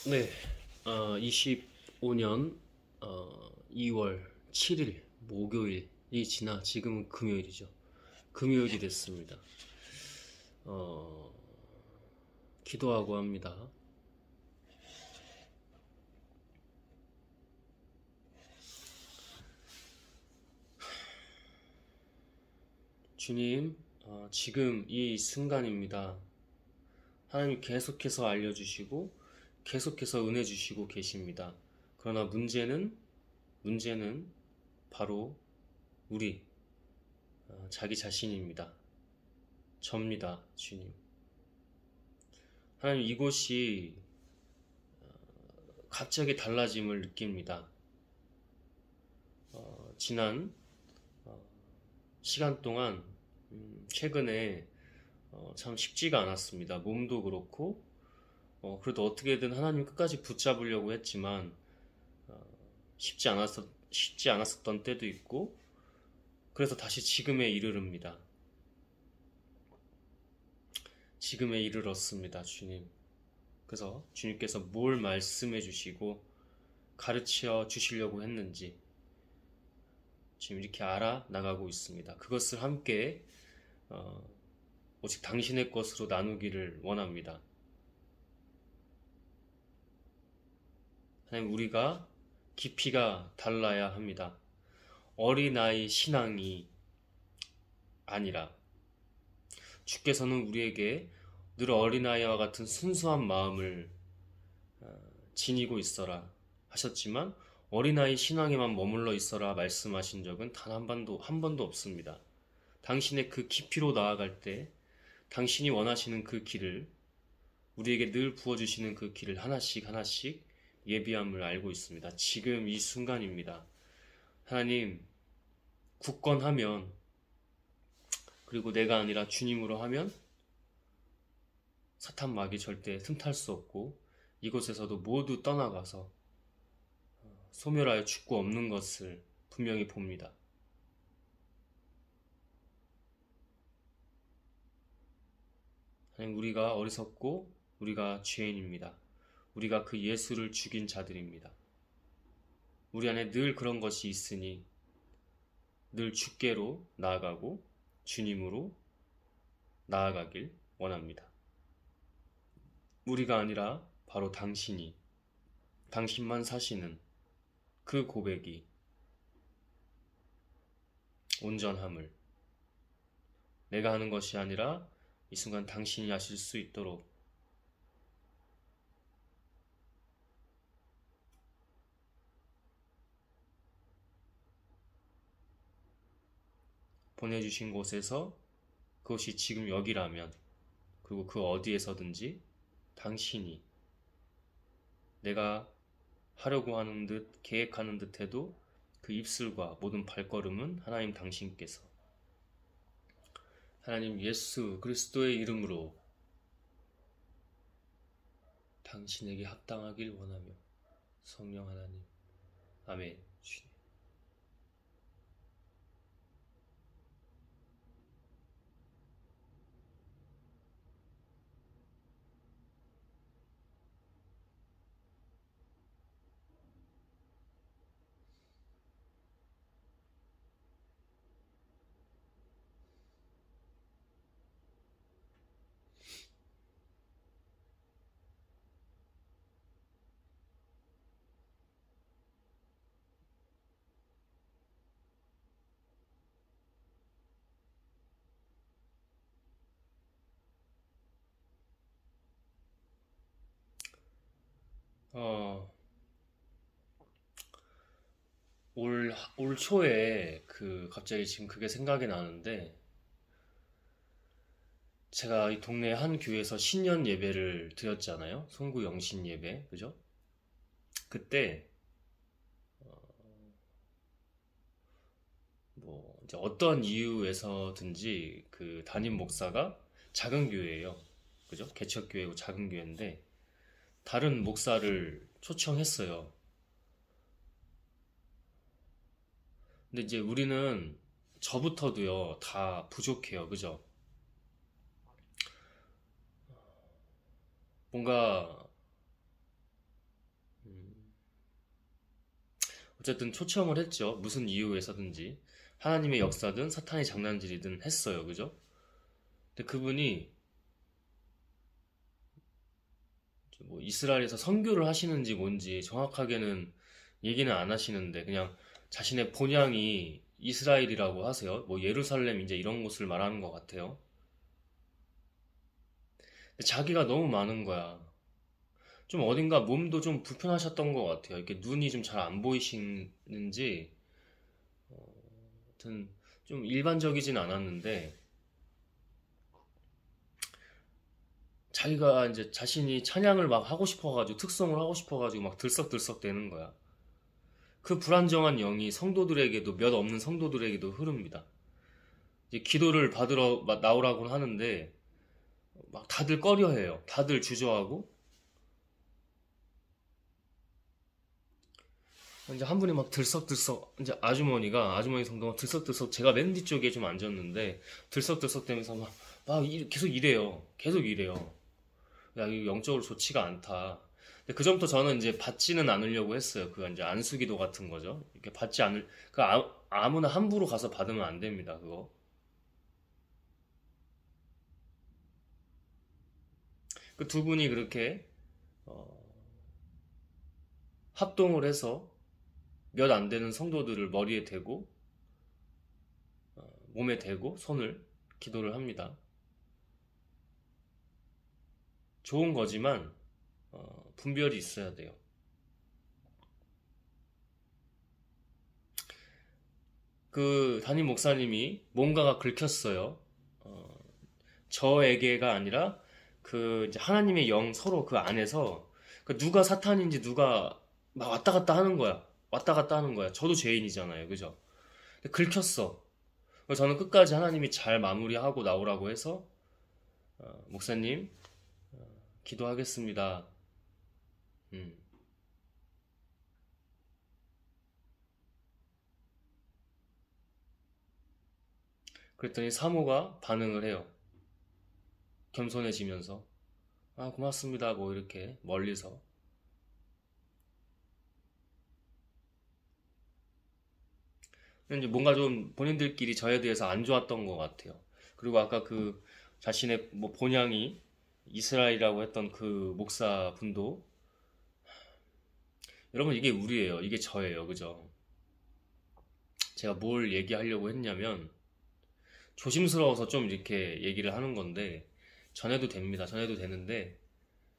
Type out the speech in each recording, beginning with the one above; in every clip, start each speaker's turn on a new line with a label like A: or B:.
A: 네, 25년 2월 7일 목요일이 지나 지금은 금요일이죠. 금요일이 됐습니다. 어, 기도하고 합니다. 주님, 지금 이 순간입니다. 하나님 계속해서 알려주시고 계속해서 은혜 주시고 계십니다. 그러나 문제는 바로 우리 자기 자신입니다. 접니다, 주님. 하나님, 이곳이 갑자기 달라짐을 느낍니다. 지난 시간 동안 최근에 참 쉽지가 않았습니다. 몸도 그렇고 그래도 어떻게든 하나님 끝까지 붙잡으려고 했지만 쉽지 않았었던 때도 있고, 그래서 다시 지금에 이르릅니다. 지금에 이르렀습니다, 주님. 그래서 주님께서 뭘 말씀해 주시고 가르쳐 주시려고 했는지 지금 이렇게 알아나가고 있습니다. 그것을 함께 오직 당신의 것으로 나누기를 원합니다. 하나님, 우리가 깊이가 달라야 합니다. 어린아이 신앙이 아니라 주께서는 우리에게 늘 어린아이와 같은 순수한 마음을 지니고 있어라 하셨지만, 어린아이 신앙에만 머물러 있어라 말씀하신 적은 단 한 번도 없습니다. 당신의 그 깊이로 나아갈 때 당신이 원하시는 그 길을, 우리에게 늘 부어주시는 그 길을 하나씩 예비함을 알고 있습니다. 지금 이 순간입니다. 하나님, 굳건하면, 그리고 내가 아니라 주님으로 하면 사탄 마귀 절대 틈탈 수 없고, 이곳에서도 모두 떠나가서 소멸하여 죽고 없는 것을 분명히 봅니다. 하나님, 우리가 어리석고 우리가 죄인입니다. 우리가 그 예수를 죽인 자들입니다. 우리 안에 늘 그런 것이 있으니 늘 주께로 나아가고 주님으로 나아가길 원합니다. 우리가 아니라 바로 당신만 사시는 그 고백이 온전함을, 내가 하는 것이 아니라 이 순간 당신이 하실 수 있도록 보내주신 곳에서, 그것이 지금 여기라면, 그리고 그 어디에서든지 당신이, 내가 하려고 하는 듯 계획하는 듯 해도 그 입술과 모든 발걸음은 하나님 당신께서, 하나님 예수 그리스도의 이름으로 당신에게 합당하길 원하며, 성령 하나님, 아멘. 주님. 어, 올 초에 갑자기 지금 그게 생각이 나는데, 제가 이 동네 한 교회에서 신년 예배를 드렸잖아요. 송구 영신 예배, 그죠? 그때 뭐 이제 어떤 이유에서든지 그 담임 목사가, 작은 교회예요, 그죠? 개척교회고 작은 교회인데 다른 목사를 초청했어요. 근데 이제 우리는 저부터도요 다 부족해요, 그죠? 뭔가 어쨌든 초청을 했죠. 무슨 이유에서든지. 하나님의 역사든 사탄의 장난질이든 했어요. 그죠? 근데 그분이 뭐 이스라엘에서 선교를 하시는지 뭔지 정확하게는 얘기는 안 하시는데 그냥 자신의 본향이 이스라엘이라고 하세요. 뭐 예루살렘 이제 이런 곳을 말하는 것 같아요. 근데 자기가 너무 많은 거야. 좀 어딘가 몸도 좀 불편하셨던 것 같아요. 이렇게 눈이 좀 잘 안 보이시는지, 하여튼 좀 일반적이진 않았는데, 자기가 이제 자신이 찬양을 막 하고 싶어가지고, 특성을 하고 싶어가지고 막 들썩들썩 되는 거야. 그 불안정한 영이 성도들에게도, 몇 없는 성도들에게도 흐릅니다. 이제 기도를 받으러 나오라고 하는데, 막 다들 꺼려해요. 다들 주저하고, 이제 한 분이 막 들썩들썩, 이제 아주머니 성도가 들썩들썩, 제가 맨 뒤쪽에 좀 앉았는데, 들썩들썩 되면서 계속 이래요. 계속 이래요. 야, 이거 영적으로 좋지가 않다. 근데 그 전부터 저는 이제 받지는 않으려고 했어요. 그 이제 안수기도 같은 거죠. 이렇게 받지 않을, 아무나 함부로 가서 받으면 안 됩니다. 그거. 그 두 분이 그렇게, 어, 합동을 해서 몇 안 되는 성도들을 머리에 대고, 몸에 대고, 손을 기도를 합니다. 좋은 거지만, 분별이 있어야 돼요. 그 담임 목사님이 뭔가가 긁혔어요. 어, 저에게가 아니라 그 이제 하나님의 영 서로 그 안에서 그 누가 사탄인지 누가 막 왔다 갔다 하는 거야. 왔다 갔다 하는 거야. 저도 죄인이잖아요. 그죠? 근데 긁혔어. 그래서 저는 끝까지 하나님이 잘 마무리하고 나오라고 해서 목사님 기도하겠습니다. 음. 그랬더니 사모가 반응을 해요. 겸손해지면서 아 고맙습니다. 뭐 이렇게 멀리서 이제 뭔가 좀 본인들끼리 저에 대해서 안 좋았던 것 같아요. 그리고 아까 그 자신의 뭐 본향이 이스라엘이라고 했던 그 목사분도 여러분 이게 우리예요. 이게 저예요. 그죠? 제가 뭘 얘기하려고 했냐면 조심스러워서 좀 이렇게 얘기를 하는 건데 전해도 됩니다. 전해도 되는데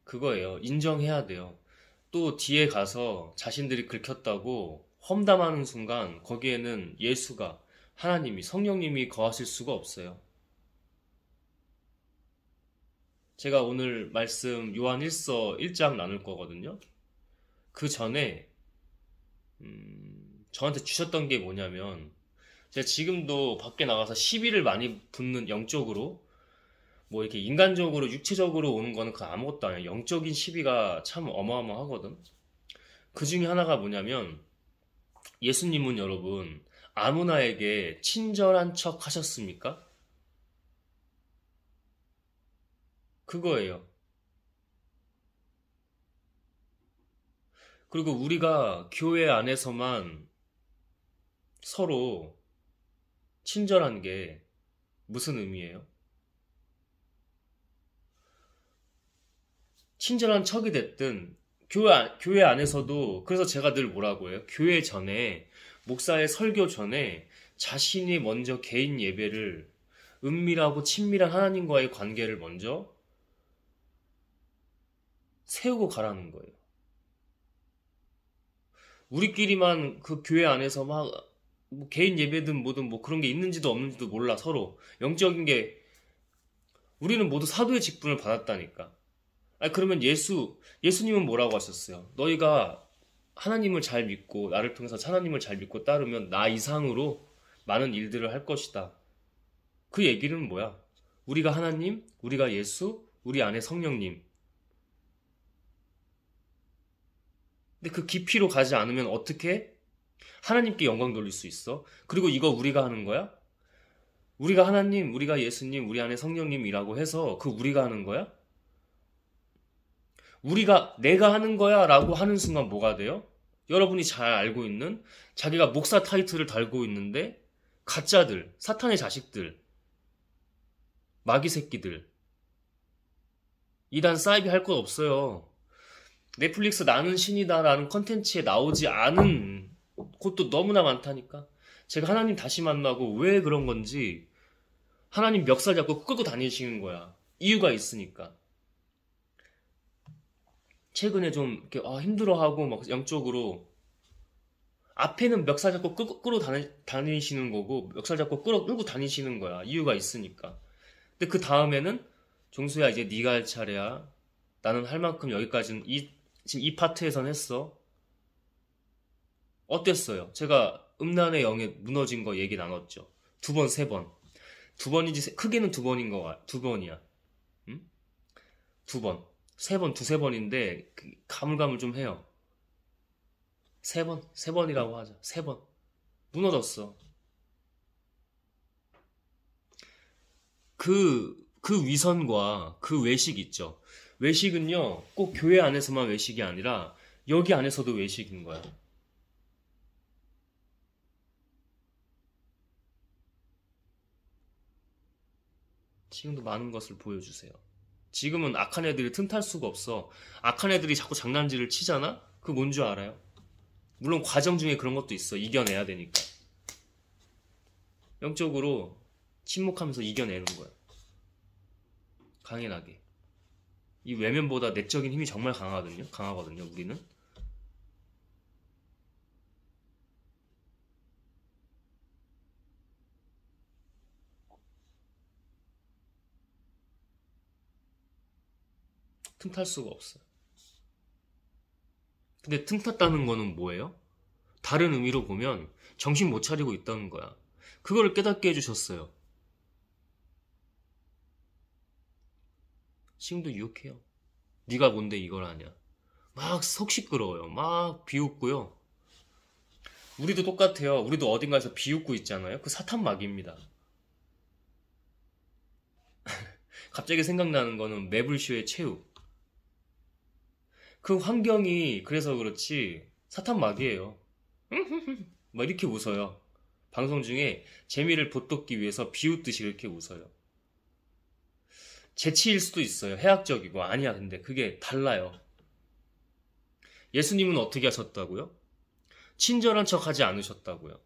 A: 그거예요. 인정해야 돼요. 또 뒤에 가서 자신들이 긁혔다고 험담하는 순간 거기에는 예수가 하나님이 성령님이 거하실 수가 없어요. 제가 오늘 말씀 요한 1서 1장 나눌 거거든요. 그 전에 저한테 주셨던 게 뭐냐면 제가 지금도 밖에 나가서 시비를 많이 붙는 영적으로 뭐 이렇게 인간적으로 육체적으로 오는 거는 그 아무것도 아니에요. 영적인 시비가 참 어마어마하거든. 그 중에 하나가 뭐냐면 예수님은 여러분 아무나에게 친절한 척 하셨습니까? 그거예요. 그리고 우리가 교회 안에서만 서로 친절한 게 무슨 의미예요? 친절한 척이 됐든 교회 안에서도 그래서 제가 늘 뭐라고 해요? 교회 전에 목사의 설교 전에 자신이 먼저 개인 예배를 은밀하고 친밀한 하나님과의 관계를 먼저 세우고 가라는 거예요. 우리끼리만 그 교회 안에서 막뭐 개인 예배든 뭐든 뭐 그런 게 있는지도 없는지도 몰라 서로 영적인 게 우리는 모두 사도의 직분을 받았다니까. 아니 그러면 예수님은 뭐라고 하셨어요? 너희가 하나님을 잘 믿고 나를 통해서 하나님을 잘 믿고 따르면 나 이상으로 많은 일들을 할 것이다. 그 얘기는 뭐야? 우리가 하나님, 우리가 예수, 우리 안에 성령님. 근데 그 깊이로 가지 않으면 어떻게 하나님께 영광 돌릴 수 있어? 그리고 이거 우리가 하는 거야? 우리가 하나님, 우리가 예수님, 우리 안에 성령님이라고 해서 그 우리가 하는 거야? 내가 하는 거야 라고 하는 순간 뭐가 돼요? 여러분이 잘 알고 있는 자기가 목사 타이틀을 달고 있는데 가짜들, 사탄의 자식들, 마귀 새끼들, 이단 사이비 할 것 없어요. 넷플릭스 나는 신이다라는 컨텐츠에 나오지 않은 곳도 너무나 많다니까. 제가 하나님 다시 만나고 왜 그런 건지 하나님 멱살 잡고 끌고 다니시는 거야. 이유가 있으니까. 최근에 좀 이렇게 힘들어하고 막 영적으로 앞에는 멱살 잡고 끌고 다니시는 거고 멱살 잡고 끌고 다니시는 거야. 이유가 있으니까. 근데 그 다음에는 종수야 이제 네가 할 차례야. 나는 할 만큼 여기까지는 지금 이 파트에선 했어. 어땠어요? 제가 음란의 영에 무너진 거 얘기 나눴죠. 2번, 3번. 2번이지 크게는 2번인 거야. 2번이야. 응? 2번. 3번, 2-3번인데 가물가물 좀 해요. 3번, 3번이라고 하자. 3번. 무너졌어. 그 위선과 그 외식 있죠. 외식은요, 꼭 교회 안에서만 외식이 아니라 여기 안에서도 외식인 거야. 지금도 많은 것을 보여주세요. 지금은 악한 애들이 틈탈 수가 없어. 악한 애들이 자꾸 장난질을 치잖아? 그거 뭔 줄 알아요? 물론 과정 중에 그런 것도 있어. 이겨내야 되니까. 영적으로 침묵하면서 이겨내는 거야. 강인하게. 이 외면보다 내적인 힘이 정말 강하거든요, 우리는. 틈탈 수가 없어요. 근데 틈탔다는 거는 뭐예요? 다른 의미로 보면 정신 못 차리고 있다는 거야. 그걸 깨닫게 해주셨어요. 지금도 유혹해요. 네가 뭔데 이걸 하냐. 막 속 시끄러워요. 막 비웃고요. 우리도 똑같아요. 우리도 어딘가에서 비웃고 있잖아요. 그 사탄 마귀입니다. 갑자기 생각나는 거는 매블쇼의 최후. 그 환경이 그래서 그렇지 사탄 마귀예요. 막 이렇게 웃어요. 방송 중에 재미를 돋돋기 위해서 비웃듯이 이렇게 웃어요. 재치일 수도 있어요. 해학적이고. 아니야, 근데 그게 달라요. 예수님은 어떻게 하셨다고요? 친절한 척 하지 않으셨다고요.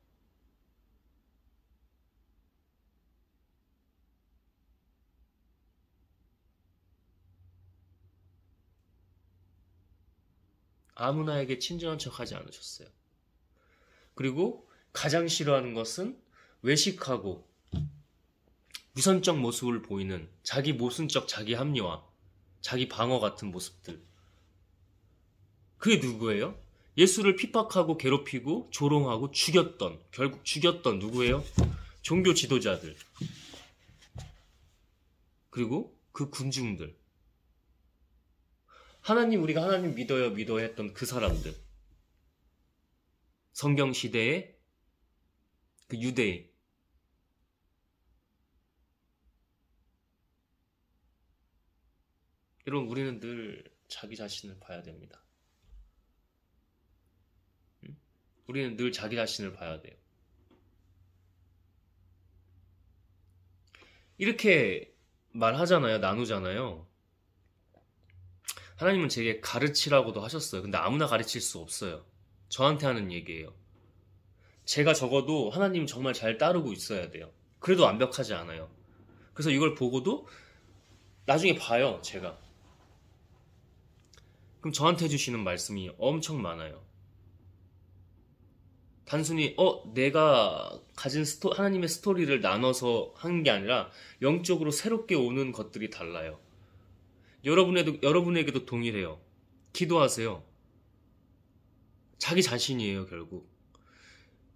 A: 아무나에게 친절한 척 하지 않으셨어요. 그리고 가장 싫어하는 것은 외식하고 위선적 모습을 보이는 자기 모순적 자기 합리화, 자기 방어 같은 모습들. 그게 누구예요? 예수를 핍박하고 괴롭히고 조롱하고 결국 죽였던 누구예요? 종교 지도자들. 그리고 그 군중들. 우리가 하나님 믿어요 했던 그 사람들. 성경 시대의 그 유대인. 여러분, 우리는 늘 자기 자신을 봐야 됩니다. 우리는 늘 자기 자신을 봐야 돼요. 이렇게 말하잖아요. 나누잖아요. 하나님은 제게 가르치라고도 하셨어요. 근데 아무나 가르칠 수 없어요. 저한테 하는 얘기예요. 제가 적어도 하나님 정말 잘 따르고 있어야 돼요. 그래도 완벽하지 않아요. 그래서 이걸 보고도 나중에 봐요, 제가. 그럼 저한테 해주시는 말씀이 엄청 많아요. 단순히 내가 가진 하나님의 스토리를 나눠서 하는 게 아니라 영적으로 새롭게 오는 것들이 달라요. 여러분에게도 동일해요. 기도하세요. 자기 자신이에요, 결국.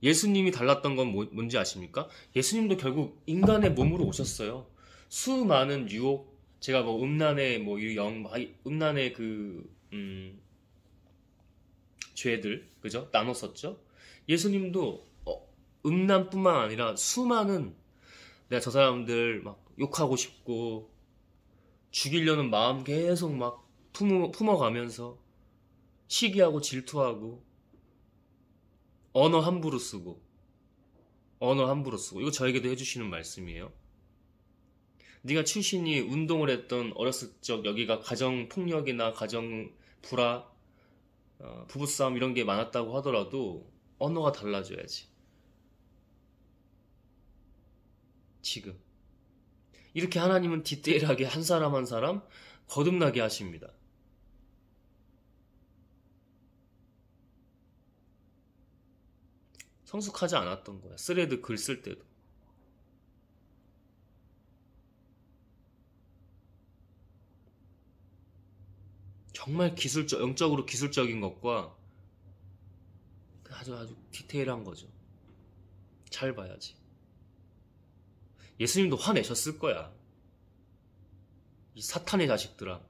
A: 예수님이 달랐던 건 뭔지 아십니까? 예수님도 결국 인간의 몸으로 오셨어요. 수많은 유혹, 제가 음란의 음란의 죄들, 그죠? 나눴었죠? 예수님도 음란뿐만 아니라 수많은 내가 저 사람들 막 욕하고 싶고 죽이려는 마음 계속 막 품어가면서 시기하고 질투하고 언어 함부로 쓰고, 언어 함부로 쓰고. 이거 저에게도 해주시는 말씀이에요. 네가 출신이 운동을 했던 어렸을 적 여기가 가정폭력이나 가정불화, 부부싸움 이런 게 많았다고 하더라도 언어가 달라져야지. 지금 이렇게 하나님은 디테일하게 한 사람 한 사람 거듭나게 하십니다. 성숙하지 않았던 거야. 스레드 글 쓸 때도. 정말 영적으로 기술적인 것과 아주 디테일한 거죠. 잘 봐야지. 예수님도 화내셨을 거야. 이 사탄의 자식들아.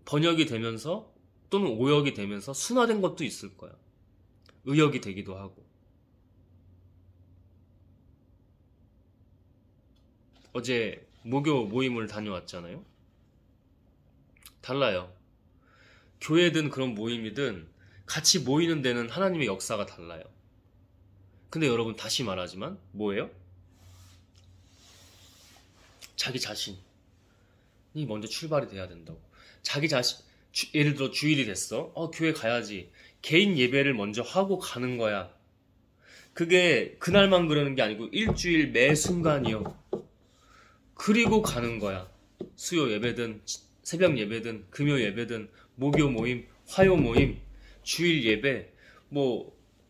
A: 번역이 되면서 또는 오역이 되면서 순화된 것도 있을 거야. 의역이 되기도 하고. 어제 모교 모임을 다녀왔잖아요. 달라요. 교회든 그런 모임이든 같이 모이는 데는 하나님의 역사가 달라요. 근데 여러분 다시 말하지만 뭐예요? 자기 자신이 먼저 출발이 돼야 된다고. 자기 자신, 예를 들어 주일이 됐어. 교회 가야지. 개인 예배를 먼저 하고 가는 거야. 그게 그날만 그러는 게 아니고 일주일 매 순간이요. 그리고 가는 거야. 수요 예배든 새벽 예배든 금요 예배든 목요 모임, 화요 모임, 주일 예배.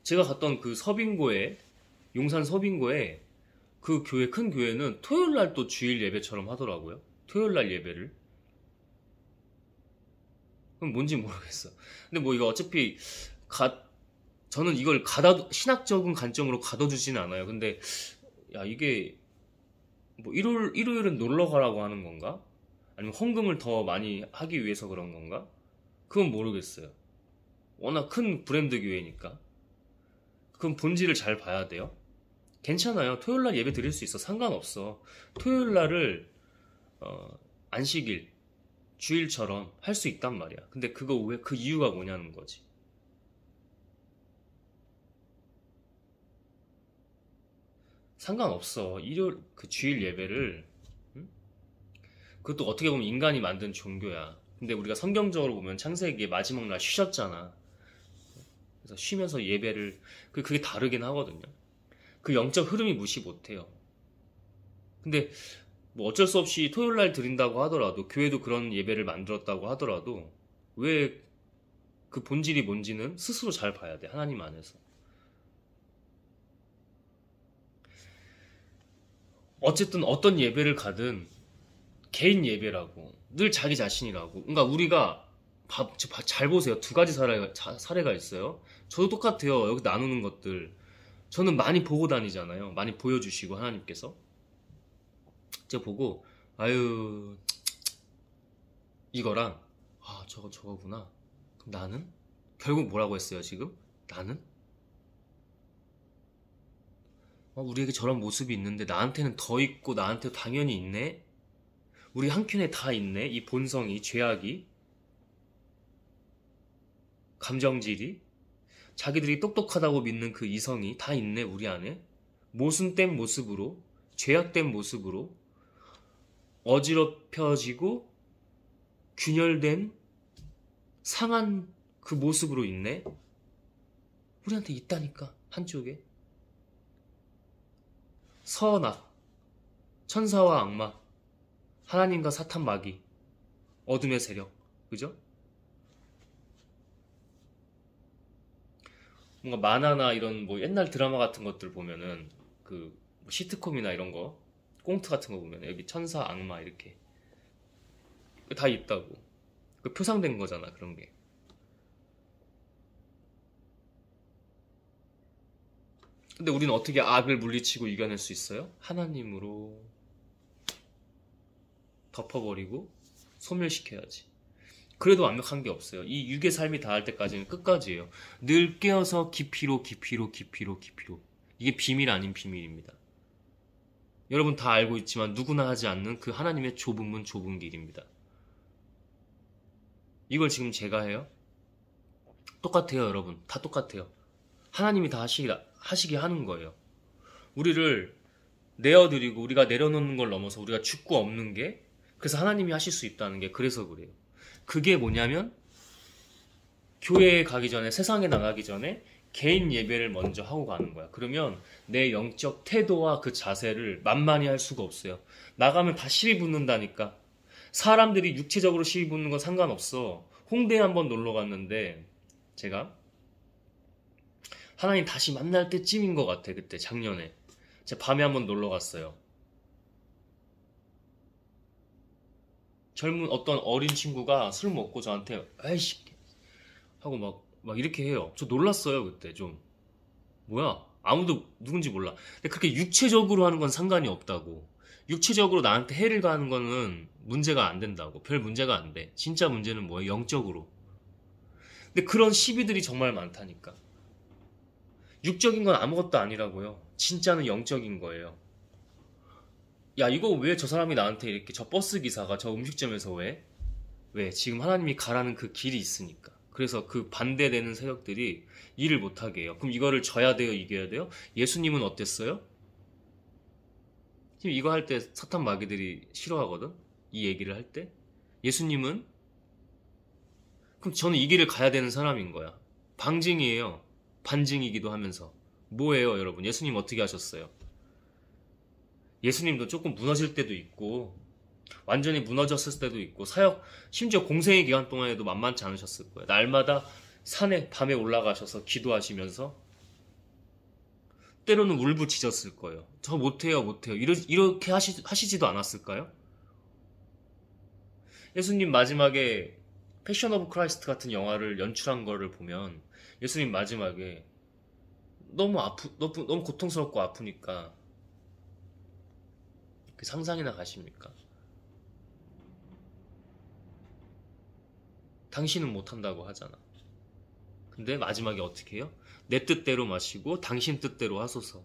A: 제가 갔던 그 서빙고에, 용산 서빙고에 그 교회, 큰 교회는 토요일 날 또 주일 예배처럼 하더라고요. 토요일 날 예배를. 그럼 뭔지 모르겠어. 근데 이거 어차피 저는 이걸 신학적인 관점으로 가둬두지는 않아요. 근데 야, 이게 일요일은 놀러 가라고 하는 건가? 아니면 헌금을 더 많이 하기 위해서 그런 건가? 그건 모르겠어요. 워낙 큰 브랜드 교회니까. 그럼 본질을 잘 봐야 돼요. 괜찮아요. 토요일날 예배 드릴 수 있어. 상관없어. 토요일날을 안식일, 주일처럼 할 수 있단 말이야. 근데 그 이유가 뭐냐는 거지. 상관없어. 그 주일 예배를, 응? 그것도 어떻게 보면 인간이 만든 종교야. 근데 우리가 성경적으로 보면 창세기의 마지막 날 쉬셨잖아. 그래서 쉬면서 예배를, 그게 다르긴 하거든요. 그 영적 흐름이 무시 못해요. 근데 어쩔 수 없이 토요일 날 드린다고 하더라도, 교회도 그런 예배를 만들었다고 하더라도 왜 그 본질이 뭔지는 스스로 잘 봐야 돼. 하나님 안에서. 어쨌든 어떤 예배를 가든 개인 예배라고, 늘 자기 자신이라고. 그러니까 우리가 잘 보세요. 두 가지 사례가 있어요. 저도 똑같아요. 여기 나누는 것들 저는 많이 보고 다니잖아요. 많이 보여주시고 하나님께서. 제가 보고 아유 이거랑 저거구나. 그럼 나는? 결국 뭐라고 했어요 지금? 나는? 우리에게 저런 모습이 있는데 나한테는 더 있고 나한테 당연히 있네? 우리 한켠에 다 있네? 이 본성이, 죄악이, 감정질이, 자기들이 똑똑하다고 믿는 그 이성이 다 있네 우리 안에. 모순된 모습으로, 죄악된 모습으로, 어지럽혀지고 균열된 상한 그 모습으로 있네. 우리한테 있다니까. 한쪽에 선악, 천사와 악마, 하나님과 사탄 마귀, 어둠의 세력, 그죠? 뭔가 만화나 이런 옛날 드라마 같은 것들 보면은 시트콤이나 이런 거, 꽁트 같은 거 보면 여기 천사, 악마 이렇게 다 있다고. 표상된 거잖아 그런 게. 근데 우리는 어떻게 악을 물리치고 이겨낼 수 있어요? 하나님으로 덮어버리고 소멸시켜야지. 그래도 완벽한 게 없어요. 이 육의 삶이 닿을 때까지는 끝까지예요. 늘 깨어서 깊이로. 이게 비밀 아닌 비밀입니다. 여러분 다 알고 있지만 누구나 하지 않는 그 하나님의 좁은 문, 좁은 길입니다. 이걸 지금 제가 해요? 똑같아요, 여러분. 다 똑같아요. 하나님이 다 하시게 하는 거예요. 우리를 내어드리고 우리가 내려놓는 걸 넘어서 우리가 죽고 없는 게, 그래서 하나님이 하실 수 있다는 게 그래서 그래요. 그게 뭐냐면 교회에 가기 전에, 세상에 나가기 전에 개인 예배를 먼저 하고 가는 거야. 그러면 내 영적 태도와 그 자세를 만만히 할 수가 없어요. 나가면 다 시비 붙는다니까. 사람들이 육체적으로 시비 붙는 건 상관없어. 홍대에 한번 놀러 갔는데 제가 하나님 다시 만날 때쯤인 것 같아. 그때 작년에 제가 밤에 한번 놀러 갔어요. 젊은 어떤 어린 친구가 술 먹고 저한테 아이씨 하고 막 이렇게 해요. 저 놀랐어요. 그때 좀 뭐야, 아무도 누군지 몰라. 근데 그렇게 육체적으로 하는 건 상관이 없다고. 육체적으로 나한테 해를 가하는 거는 문제가 안 된다고. 별 문제가 안 돼. 진짜 문제는 뭐예요? 영적으로. 근데 그런 시비들이 정말 많다니까. 육적인 건 아무것도 아니라고요. 진짜는 영적인 거예요. 야, 이거 왜 저 사람이 나한테 이렇게, 저 버스 기사가 저 음식점에서 왜? 왜? 지금 하나님이 가라는 그 길이 있으니까. 그래서 그 반대되는 세력들이 일을 못하게 해요. 그럼 이거를 져야 돼요? 이겨야 돼요? 예수님은 어땠어요? 지금 이거 할 때 사탄 마귀들이 싫어하거든? 이 얘기를 할 때. 예수님은? 그럼 저는 이 길을 가야 되는 사람인 거야. 방증이에요. 반증이기도 하면서. 뭐예요, 여러분? 예수님 어떻게 하셨어요? 예수님도 조금 무너질 때도 있고, 완전히 무너졌을 때도 있고, 사역, 심지어 공생의 기간 동안에도 만만치 않으셨을 거예요. 날마다 산에 밤에 올라가셔서 기도하시면서 때로는 울부짖었을 거예요. 저 못해요, 못해요. 이렇게 하시지도 않았을까요? 예수님 마지막에 패션 오브 크라이스트 같은 영화를 연출한 거를 보면 예수님 마지막에 너무 고통스럽고 아프니까 그 상상이나 가십니까? 당신은 못한다고 하잖아. 근데 마지막에 어떻게 해요? 내 뜻대로 마시고 당신 뜻대로 하소서.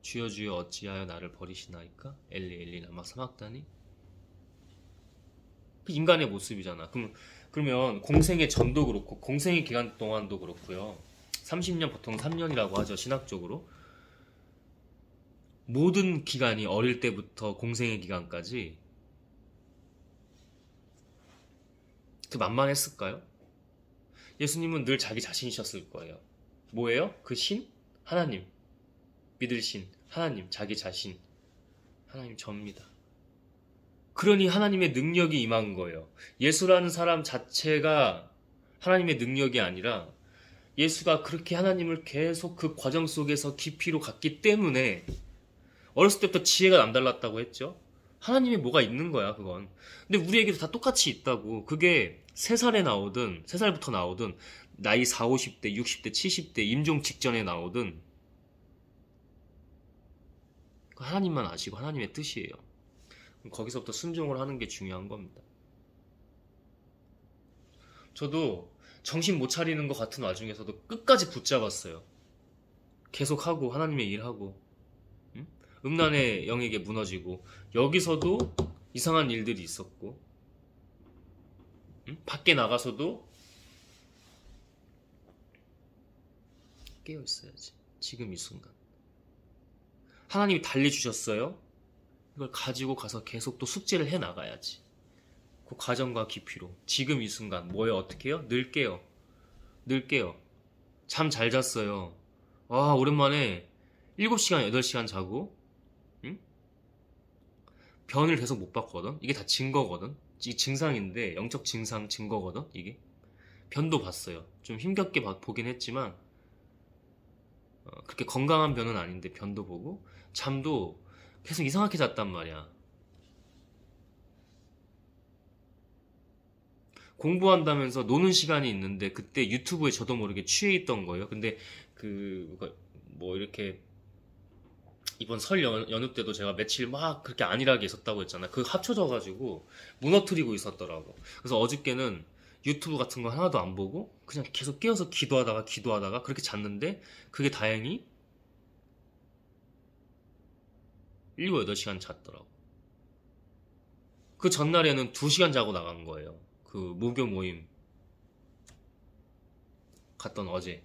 A: 주여 주여 어찌하여 나를 버리시나이까? 엘리 엘리 라마 사막다니. 그 인간의 모습이잖아. 그러면 공생의 전도 그렇고 공생의 기간 동안도 그렇고요. 30년, 보통 3년이라고 하죠, 신학적으로. 모든 기간이 어릴 때부터 공생의 기간까지 그 만만했을까요? 예수님은 늘 자기 자신이셨을 거예요. 뭐예요? 그 신? 하나님. 믿을 신. 하나님. 자기 자신. 하나님 접니다. 그러니 하나님의 능력이 임한 거예요. 예수라는 사람 자체가 하나님의 능력이 아니라 예수가 그렇게 하나님을 계속 그 과정 속에서 깊이로 갔기 때문에 어렸을 때부터 지혜가 남달랐다고 했죠. 하나님이 뭐가 있는 거야, 그건. 근데 우리에게도 다 똑같이 있다고. 그게 3살에 나오든 3살부터 나오든 나이 40, 50대, 60대, 70대 임종 직전에 나오든 하나님만 아시고 하나님의 뜻이에요. 거기서부터 순종을 하는 게 중요한 겁니다. 저도 정신 못 차리는 것 같은 와중에서도 끝까지 붙잡았어요. 계속하고 하나님의 일하고, 음란의 영에게 무너지고, 여기서도 이상한 일들이 있었고, 밖에 나가서도 깨어 있어야지. 지금 이 순간 하나님이 달래주셨어요. 이걸 가지고 가서 계속 또 숙제를 해나가야지. 그 과정과 깊이로. 지금 이 순간 뭐예요? 어떻게 해요? 늘 깨요. 잠 잘 잤어요. 와, 오랜만에 7시간 8시간 자고, 응? 변을 계속 못 봤거든. 이게 다 증거거든. 이 증상인데, 영적 증상 증거거든. 이게 변도 봤어요. 좀 힘겹게 보긴 했지만 그렇게 건강한 변은 아닌데 변도 보고, 잠도 계속 이상하게 잤단 말이야. 공부한다면서 노는 시간이 있는데 그때 유튜브에 저도 모르게 취해 있던 거예요. 근데 뭐 이렇게 이번 설 연휴 때도 제가 며칠 막 그렇게 안일하게 있었다고 했잖아. 그 합쳐져가지고 무너뜨리고 있었더라고. 그래서 어저께는 유튜브 같은 거 하나도 안 보고 그냥 계속 깨어서 기도하다가 그렇게 잤는데, 그게 다행히 7, 8시간 잤더라고. 그 전날에는 2시간 자고 나간 거예요. 그 무교 모임. 갔던 어제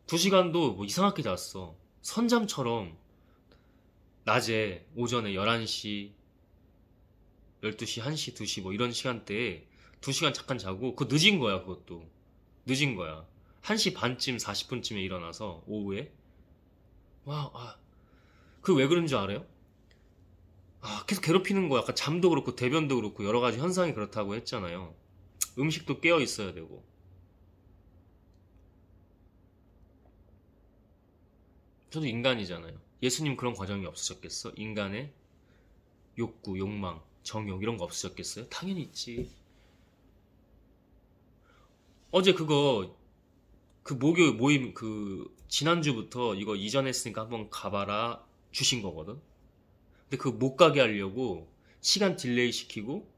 A: 2시간도 뭐 이상하게 잤어. 선잠처럼 낮에 오전에 11시 12시 1시 2시 뭐 이런 시간대에 2시간 잠깐 자고 그거 늦은 거야. 그것도 늦은 거야. 1시 반쯤 40분쯤에 일어나서 오후에 그 왜 그런 줄 알아요? 계속 괴롭히는 거야. 약간 잠도 그렇고 대변도 그렇고 여러 가지 현상이 그렇다고 했잖아요. 음식도 깨어 있어야 되고. 저도 인간이잖아요. 예수님 그런 과정이 없으셨겠어? 인간의 욕구, 욕망, 정욕 이런 거 없으셨겠어요? 당연히 있지. 어제 그 목요 모임 지난주부터 이거 이전했으니까 한번 가봐라 주신 거거든. 근데 그거 못 가게 하려고 시간 딜레이 시키고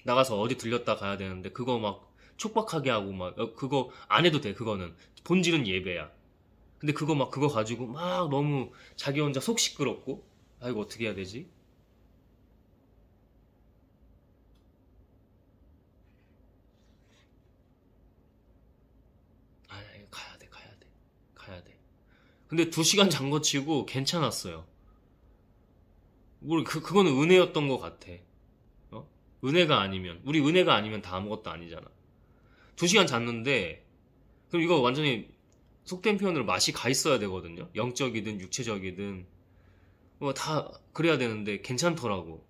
A: 나가서 어디 들렸다 가야 되는데 그거 막 촉박하게 하고 막 그거 안 해도 돼. 그거는 본질은 예배야. 근데 그거 가지고 막 너무 자기 혼자 속 시끄럽고 이거 어떻게 해야 되지? 가야 돼. 근데 2시간 잔 거 치고 괜찮았어요. 그거는 은혜였던 것 같아. 어? 우리 은혜가 아니면 다 아무것도 아니잖아. 2시간 잤는데, 그럼 이거 완전히 속된 표현으로 맛이 가 있어야 되거든요. 영적이든 육체적이든. 뭐 다 그래야 되는데, 괜찮더라고.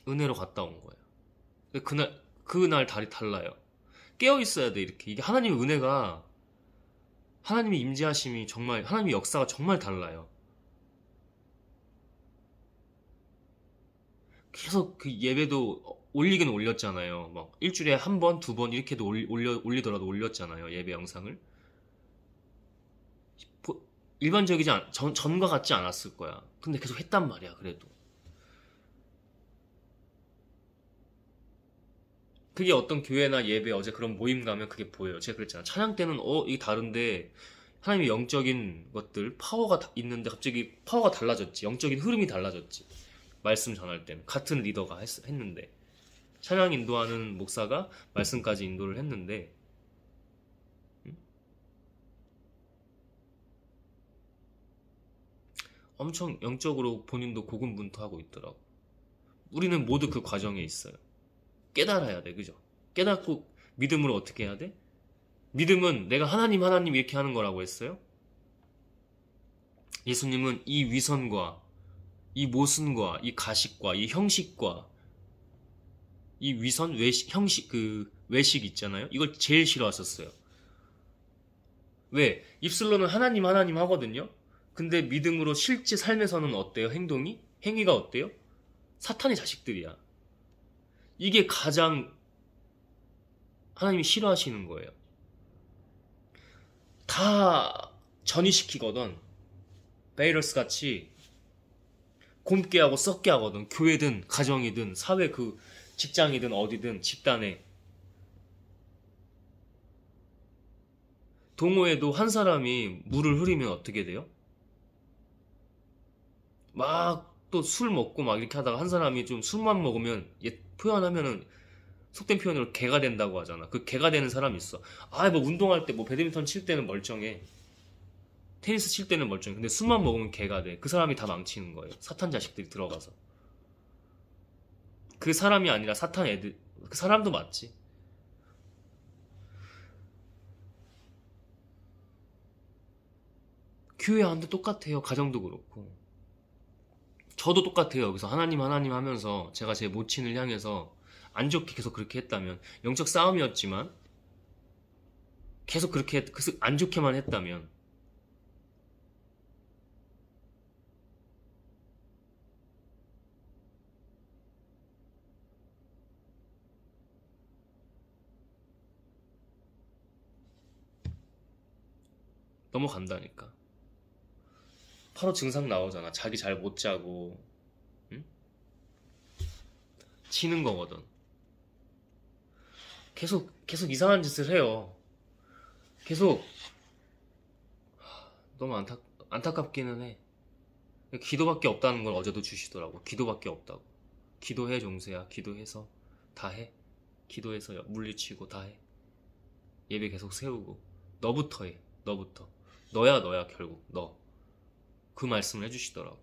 A: 은혜로 갔다 온 거예요. 근데 그날 달이 달라요. 깨어 있어야 돼, 이렇게. 이게 하나님의 은혜가, 하나님의 임재하심이 정말, 하나님의 역사가 정말 달라요. 계속 그 예배도 올리긴 올렸잖아요. 막 일주일에 한 번, 두 번 이렇게도 올리더라도 올렸잖아요. 예배 영상을. 일반적이지 전과 같지 않았을 거야. 근데 계속 했단 말이야. 그래도. 그게 어떤 교회나 예배 어제 그런 모임 가면 그게 보여요. 제가 그랬잖아. 찬양 때는 이게 다른데 하나님의 영적인 것들 파워가 있는데 갑자기 파워가 달라졌지. 영적인 흐름이 달라졌지. 말씀 전할 때는 같은 리더가 했는데 찬양 인도하는 목사가 말씀까지 인도를 했는데 엄청 영적으로 본인도 고군분투하고 있더라고. 우리는 모두 그 과정에 있어요. 깨달아야 돼, 그죠? 깨닫고 믿음으로 어떻게 해야 돼? 믿음은 내가 하나님 이렇게 하는 거라고 했어요? 예수님은 이 위선과 이 모순과 이 가식과 이 형식과 이 위선 외식 형식 외식 있잖아요. 이걸 제일 싫어하셨어요. 왜? 입술로는 하나님 하거든요. 근데 믿음으로 실제 삶에서는 어때요? 행위가 어때요? 사탄의 자식들이야. 이게 가장 하나님이 싫어하시는 거예요. 다 전이시키거든. 베이러스 같이 곰게 하고 썩게 하거든. 교회든 가정이든 사회 직장이든 어디든 집단에. 동호회도 한 사람이 물을 흐리면 어떻게 돼요? 막 또 술 먹고 막 이렇게 하다가 한 사람이 좀 술만 먹으면 표현하면은 속된 표현으로 개가 된다고 하잖아. 그 개가 되는 사람이 있어. 뭐 운동할 때 뭐 배드민턴 칠 때는 멀쩡해. 테니스 칠 때는 멀쩡해. 근데 술만 먹으면 개가 돼. 그 사람이 다 망치는 거예요. 사탄 자식들이 들어가서. 그 사람이 아니라 사탄 애들. 그 사람도 맞지. 교회 안도 똑같아요. 가정도 그렇고. 저도 똑같아요. 그래서 하나님 하면서 제가 제 모친을 향해서 안 좋게 계속 그렇게 했다면 영적 싸움이었지만 계속 그렇게 안 좋게만 했다면 넘어간다니까. 바로 증상 나오잖아. 자기 잘 못 자고 응? 치는 거거든. 계속 이상한 짓을 해요. 계속 너무 안타깝기는 해. 기도밖에 없다는 걸 어제도 주시더라고. 기도밖에 없다고. 기도해 종세야. 기도해서 다 해. 기도해서 물리치고 다 해. 예배 계속 세우고 너부터 해. 너부터. 너야 결국 너. 그 말씀을 해주시더라고.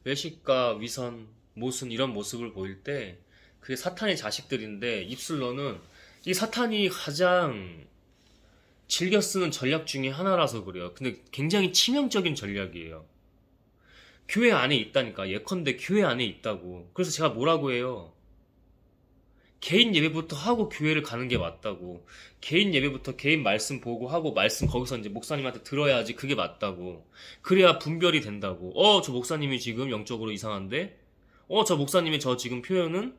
A: 외식과 위선, 모순 이런 모습을 보일 때 그게 사탄의 자식들인데 입술로는 이 사탄이 가장 즐겨 쓰는 전략 중에 하나라서 그래요. 근데 굉장히 치명적인 전략이에요. 교회 안에 있다니까. 예컨대 교회 안에 있다고. 그래서 제가 뭐라고 해요. 개인 예배부터 하고 교회를 가는 게 맞다고. 개인 예배부터 개인 말씀 보고 하고 말씀 거기서 이제 목사님한테 들어야지 그게 맞다고. 그래야 분별이 된다고. 저 목사님이 지금 영적으로 이상한데? 저 목사님의 저 지금 표현은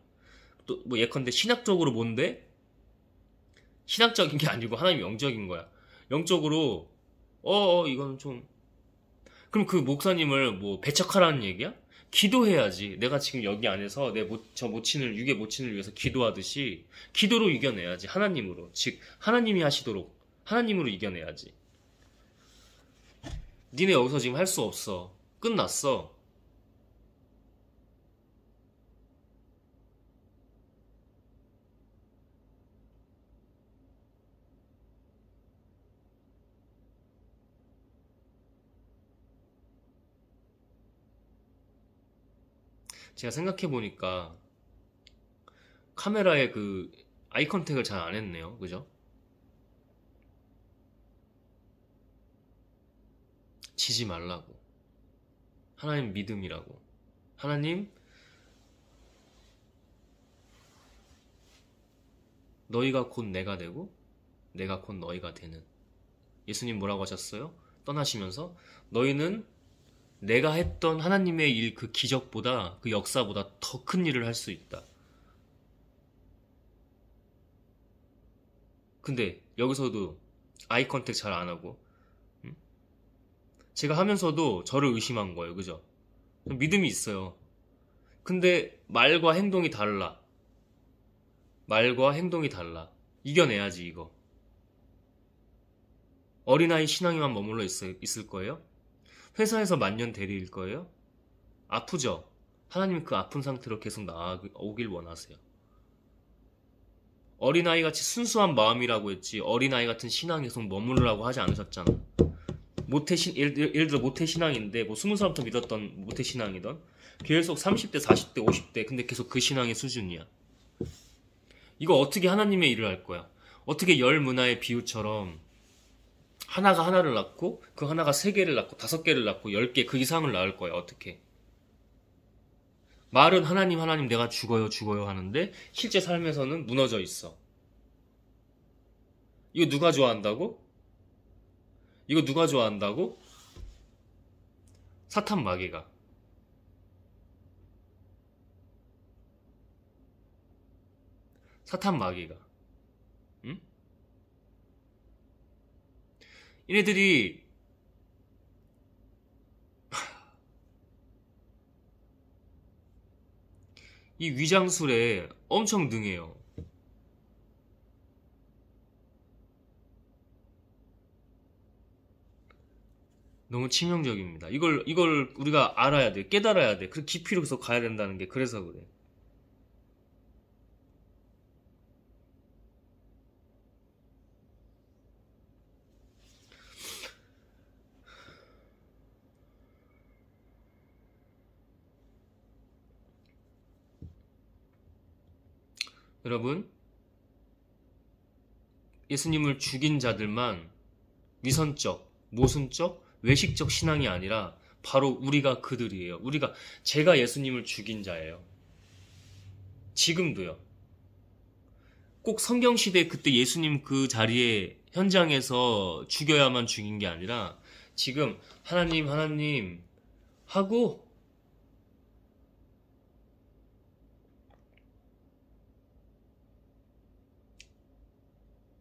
A: 또 뭐 예컨대 신학적으로 뭔데? 신학적인 게 아니고 하나님 영적인 거야. 영적으로 이건 좀 그럼 그 목사님을 뭐 배척하라는 얘기야? 기도해야지. 내가 지금 여기 안에서 저 모친을, 육의 모친을 위해서 기도하듯이 기도로 이겨내야지. 하나님으로. 즉 하나님이 하시도록 하나님으로 이겨내야지. 니네 여기서 지금 할 수 없어. 끝났어. 제가 생각해보니까 카메라에 그 아이 컨택을 잘 안 했네요. 그죠? 지지 말라고. 하나님 믿음이라고. 하나님, 너희가 곧 내가 되고 내가 곧 너희가 되는. 예수님 뭐라고 하셨어요? 떠나시면서 너희는 내가 했던 하나님의 일 그 기적보다 그 역사보다 더 큰 일을 할 수 있다. 근데 여기서도 아이 컨택 잘 안 하고 제가 하면서도 저를 의심한 거예요. 그죠? 믿음이 있어요. 근데 말과 행동이 달라. 말과 행동이 달라. 이겨내야지 이거. 어린아이 신앙에만 머물러 있을 거예요? 회사에서 만년 대리일 거예요? 아프죠? 하나님은 그 아픈 상태로 계속 나아오길 원하세요. 어린아이 같이 순수한 마음이라고 했지 어린아이 같은 신앙에 계속 머무르라고 하지 않으셨잖아. 예를 들어 모태신앙인데 뭐 20살부터 믿었던 모태신앙이던 계속 30대, 40대, 50대 근데 계속 그 신앙의 수준이야. 이거 어떻게 하나님의 일을 할 거야? 어떻게 열 문화의 비유처럼 하나가 하나를 낳고 그 하나가 3개를 낳고 5개를 낳고 10개 그 이상을 낳을 거야. 어떻게? 말은 하나님 내가 죽어요 하는데 실제 삶에서는 무너져 있어. 이거 누가 좋아한다고? 이거 누가 좋아한다고? 사탄 마귀가. 사탄 마귀가. 응? 얘네들이 이 위장술에 엄청 능해요. 너무 치명적입니다. 이걸 우리가 알아야 돼. 깨달아야 돼. 그 깊이로 계속 가야 된다는 게 그래서 그래. 여러분, 예수님을 죽인 자들만 위선적, 모순적, 외식적 신앙이 아니라 바로 우리가 그들이에요. 제가 예수님을 죽인 자예요. 지금도요. 꼭 성경시대 그때 예수님 그 자리에 현장에서 죽여야만 죽인 게 아니라 지금 하나님 하고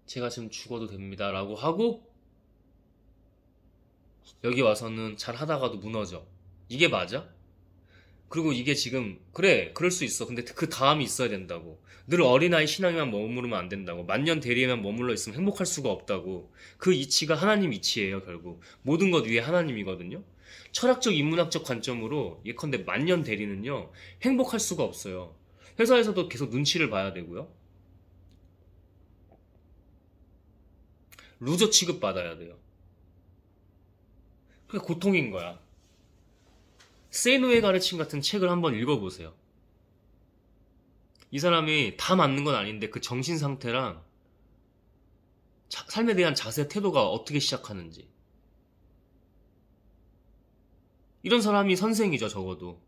A: 제가 지금 죽어도 됩니다 라고 하고 여기 와서는 잘 하다가도 무너져. 이게 맞아? 그리고 이게 지금 그래 그럴 수 있어. 근데 그 다음이 있어야 된다고. 늘 어린아이 신앙에만 머무르면 안 된다고. 만년 대리에만 머물러 있으면 행복할 수가 없다고. 그 이치가 하나님 이치예요. 결국 모든 것 위에 하나님이거든요. 철학적 인문학적 관점으로 예컨대 만년 대리는요 행복할 수가 없어요. 회사에서도 계속 눈치를 봐야 되고요. 루저 취급 받아야 돼요. 그게 고통인 거야. 세노의 가르침 같은 책을 한번 읽어보세요. 이 사람이 다 맞는 건 아닌데 그 정신 상태랑 삶에 대한 자세 태도가 어떻게 시작하는지. 이런 사람이 선생이죠. 적어도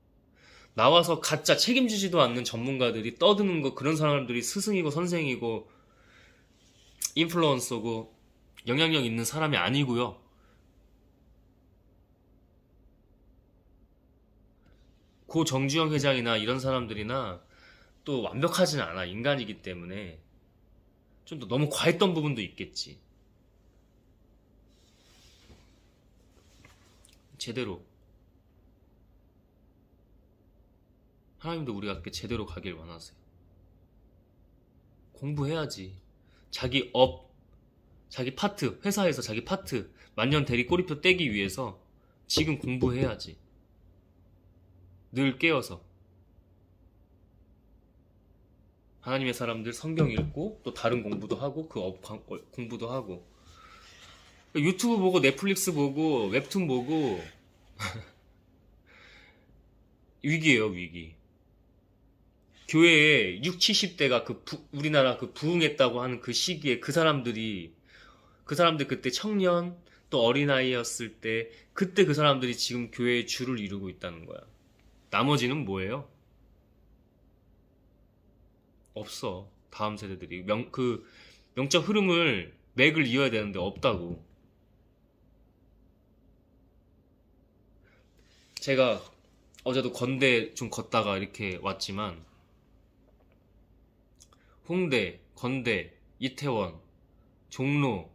A: 나와서 가짜 책임지지도 않는 전문가들이 떠드는 거, 그런 사람들이 스승이고 선생이고 인플루언서고 영향력 있는 사람이 아니고요. 고 정주영 회장이나 이런 사람들이나 또 완벽하진 않아. 인간이기 때문에 좀 더 너무 과했던 부분도 있겠지. 제대로 하나님도 우리가 그렇게 제대로 가길 원하세요. 공부해야지. 자기 자기 파트, 회사에서 자기 파트 만년 대리 꼬리표 떼기 위해서 지금 공부해야지. 늘 깨어서 하나님의 사람들 성경 읽고 또 다른 공부도 하고 그 공부도 하고 유튜브 보고 넷플릭스 보고 웹툰 보고 위기예요. 위기. 교회에 6, 70대가 우리나라 그 부흥했다고 하는 그 시기에 그 사람들 그때 청년 또 어린아이였을 때 그때 그 사람들이 지금 교회의 주를 이루고 있다는 거야. 나머지는 뭐예요? 없어. 다음 세대들이 그 영적 흐름을 맥을 이어야 되는데 없다고. 제가 어제도 건대 좀 걷다가 이렇게 왔지만 홍대, 건대, 이태원, 종로,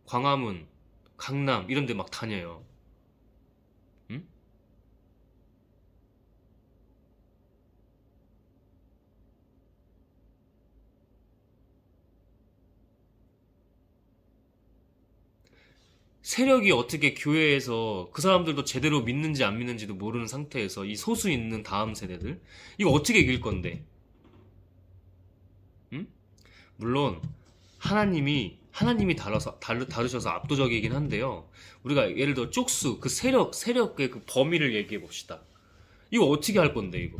A: 광화문, 강남 이런 데 막 다녀요. 응? 세력이 어떻게 교회에서 그 사람들도 제대로 믿는지 안 믿는지도 모르는 상태에서 이 소수 있는 다음 세대들 이거 어떻게 이길 건데? 응? 물론 하나님이 다루셔서 압도적이긴 한데요. 우리가 예를 들어 쪽수 그 세력의 그 범위를 얘기해 봅시다. 이거 어떻게 할 건데 이거?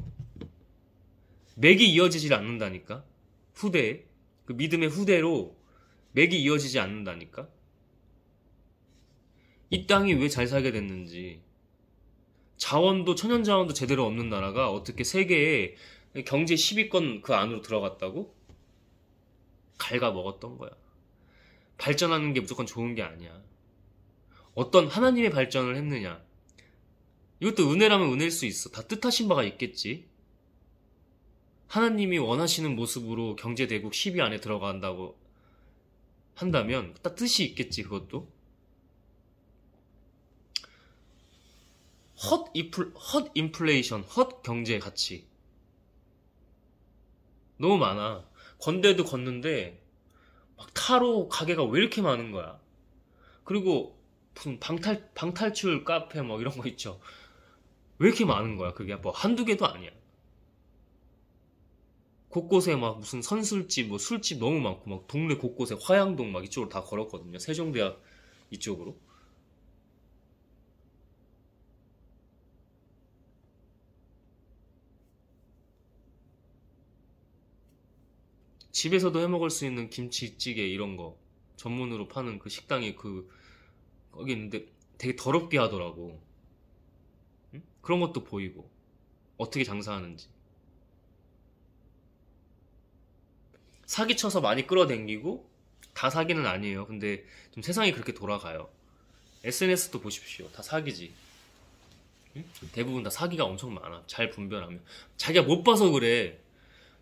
A: 맥이 이어지질 않는다니까. 후대에 그 믿음의 후대로 맥이 이어지지 않는다니까. 이 땅이 왜 잘 살게 됐는지, 자원도 천연자원도 제대로 없는 나라가 어떻게 세계의 경제 10위권 그 안으로 들어갔다고? 갉아먹었던 거야. 발전하는 게 무조건 좋은 게 아니야. 어떤 하나님의 발전을 했느냐. 이것도 은혜라면 은혜일 수 있어. 다 뜻하신 바가 있겠지. 하나님이 원하시는 모습으로 경제대국 10위 안에 들어간다고 한다면 딱 뜻이 있겠지. 그것도. 헛 인플레이션, 헛 경제 가치. 너무 많아. 건대도 걷는데 막 타로 가게가 왜 이렇게 많은 거야. 그리고 무슨 방탈출 카페 뭐 이런 거 있죠. 왜 이렇게 많은 거야. 그게 뭐 한두 개도 아니야. 곳곳에 막 무슨 선술집, 뭐 술집 너무 많고 막 동네 곳곳에 화양동 막 이쪽으로 다 걸었거든요. 세종대학 이쪽으로. 집에서도 해먹을 수 있는 김치찌개 이런 거 전문으로 파는 그 식당이 거기 있는데 되게 더럽게 하더라고. 응? 그런 것도 보이고 어떻게 장사하는지. 사기쳐서 많이 끌어당기고 다 사기는 아니에요. 근데 좀 세상이 그렇게 돌아가요. SNS도 보십시오. 다 사기지. 응? 대부분 다 사기가 엄청 많아. 잘 분별하면. 자기가 못 봐서 그래.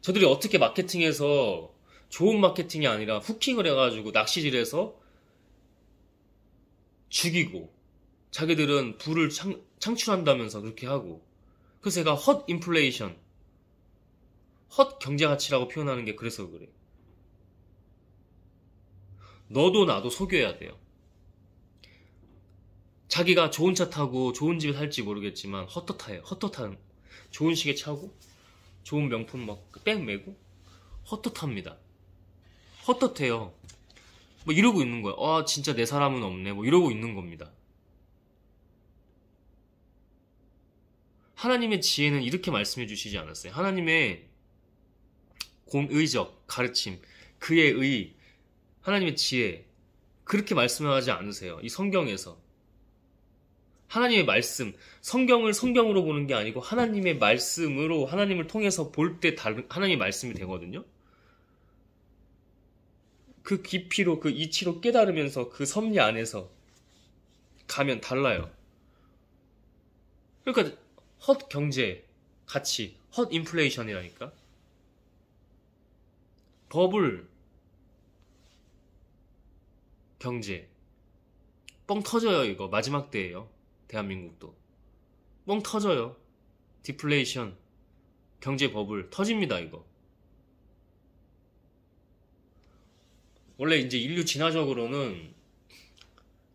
A: 저들이 어떻게 마케팅해서 좋은 마케팅이 아니라 후킹을 해가지고 낚시질해서 죽이고 자기들은 부를 창출한다면서 그렇게 하고 그래서 제가 헛 인플레이션, 헛 경제 가치라고 표현하는 게 그래서 그래. 너도 나도 속여야 돼요. 자기가 좋은 차 타고 좋은 집에 살지 모르겠지만 헛헛해요. 헛헛한. 좋은 시계 차고 좋은 명품 막 백 메고 헛헛합니다. 헛헛해요. 뭐 이러고 있는 거야. 아 진짜 내 사람은 없네. 뭐 이러고 있는 겁니다. 하나님의 지혜는 이렇게 말씀해 주시지 않았어요. 하나님의 공의적 가르침, 그의 의, 하나님의 지혜 그렇게 말씀하지 않으세요. 이 성경에서. 하나님의 말씀, 성경을 성경으로 보는 게 아니고 하나님의 말씀으로 하나님을 통해서 볼 때 하나님의 말씀이 되거든요. 그 깊이로 그 이치로 깨달으면서 그 섭리 안에서 가면 달라요. 그러니까 헛 경제 가치, 헛 인플레이션이라니까. 버블 경제 뻥 터져요. 이거 마지막 때예요. 대한민국도 뻥 터져요. 디플레이션 경제 버블 터집니다. 이거 원래 이제 인류 진화적으로는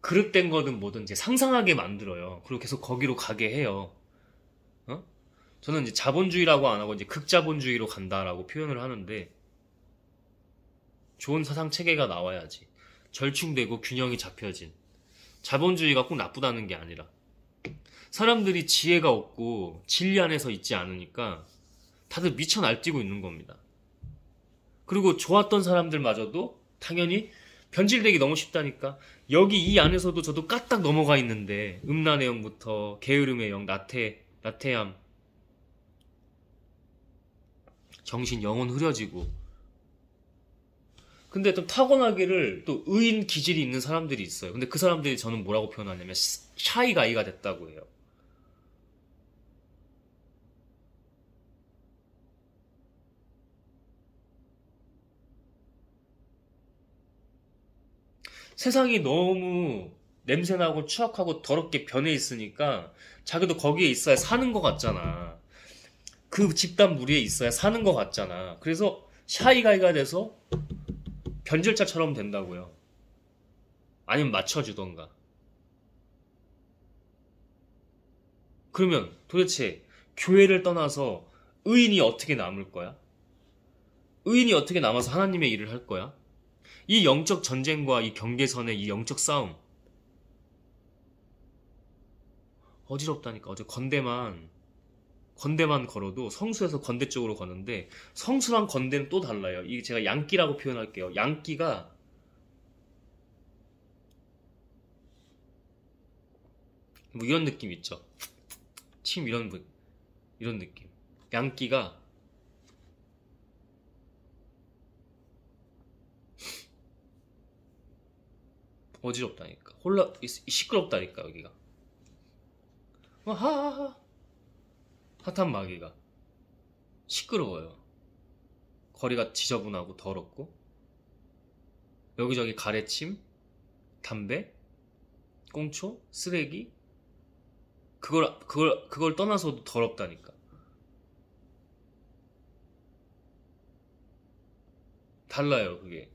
A: 그릇된 거든 뭐든 이제 상상하게 만들어요. 그리고 계속 거기로 가게 해요. 어? 저는 이제 자본주의라고 안 하고 이제 극자본주의로 간다라고 표현을 하는데, 좋은 사상 체계가 나와야지. 절충되고 균형이 잡혀진. 자본주의가 꼭 나쁘다는 게 아니라 사람들이 지혜가 없고 진리 안에서 있지 않으니까 다들 미쳐 날뛰고 있는 겁니다. 그리고 좋았던 사람들마저도 당연히 변질되기 너무 쉽다니까. 여기 이 안에서도 저도 까딱 넘어가 있는데, 음란의 영부터 게으름의 영, 나태함, 정신 영혼 흐려지고. 근데 좀 타고나기를 또 의인 기질이 있는 사람들이 있어요. 근데 그 사람들이 저는 뭐라고 표현하냐면 샤이가이가 됐다고 해요. 세상이 너무 냄새나고 추악하고 더럽게 변해 있으니까 자기도 거기에 있어야 사는 것 같잖아. 그 집단 무리에 있어야 사는 것 같잖아. 그래서 샤이가이가 돼서 변절자처럼 된다고요. 아니면 맞춰주던가. 그러면 도대체 교회를 떠나서 의인이 어떻게 남을 거야? 의인이 어떻게 남아서 하나님의 일을 할 거야? 이 영적 전쟁과 이 경계선의 이 영적 싸움 어지럽다니까. 어제 건대만 걸어도 성수에서 건대 쪽으로 가는데, 성수랑 건대는 또 달라요. 이게 제가 양기라고 표현할게요. 양기가 뭐 이런 느낌 있죠. 침 이런 느낌. 양기가 어지럽다니까. 시끄럽다니까 여기가. 하하하. 핫한 마귀가 시끄러워요. 거리가 지저분하고 더럽고 여기저기 가래침, 담배, 꽁초, 쓰레기. 그걸 떠나서도 더럽다니까. 달라요 그게.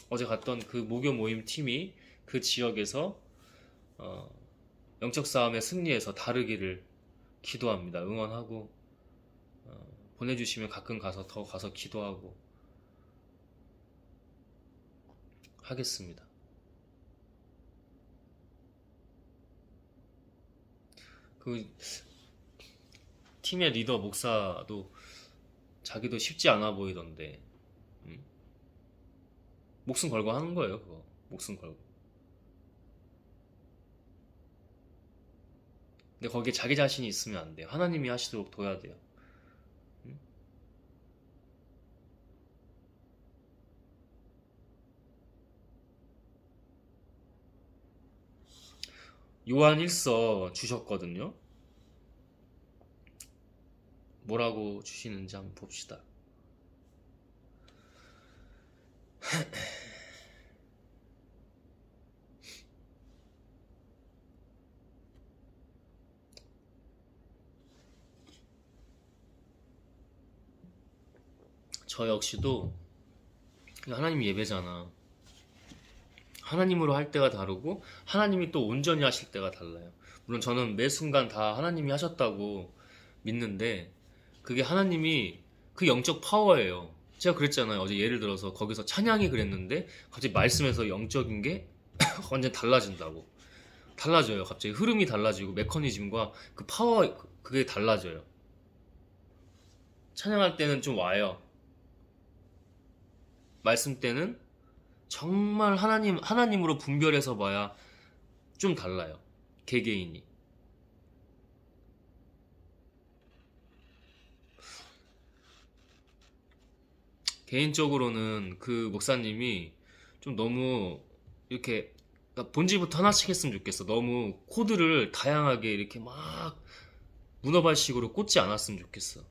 A: 어제 갔던 그 모교 모임 팀이 그 지역에서 영적 싸움의 승리에서 다르기를 기도합니다. 응원하고, 보내주시면 가끔 더 가서 기도하고 하겠습니다. 그 팀의 리더 목사도 자기도 쉽지 않아 보이던데, 목숨 걸고 하는 거예요. 그거 목숨 걸고. 근데 거기에 자기 자신이 있으면 안 돼요. 하나님이 하시도록 둬야 돼요. 요한 1서 주셨거든요. 뭐라고 주시는지 한번 봅시다. 저 역시도 하나님 예배잖아. 하나님으로 할 때가 다르고 하나님이 또 온전히 하실 때가 달라요. 물론 저는 매 순간 다 하나님이 하셨다고 믿는데 그게 하나님이 그 영적 파워예요. 제가 그랬잖아요. 어제 예를 들어서 거기서 찬양이 그랬는데 갑자기 말씀에서 영적인 게 완전 달라진다고. 달라져요. 갑자기 흐름이 달라지고 메커니즘과 그 파워 그게 달라져요. 찬양할 때는 좀 와요. 말씀 때는 정말 하나님으로 분별해서 봐야 좀 달라요. 개개인이. 개인적으로는 그 목사님이 좀 너무 이렇게 본질부터 하나씩 했으면 좋겠어. 너무 코드를 다양하게 이렇게 막 문어발식으로 꽂지 않았으면 좋겠어.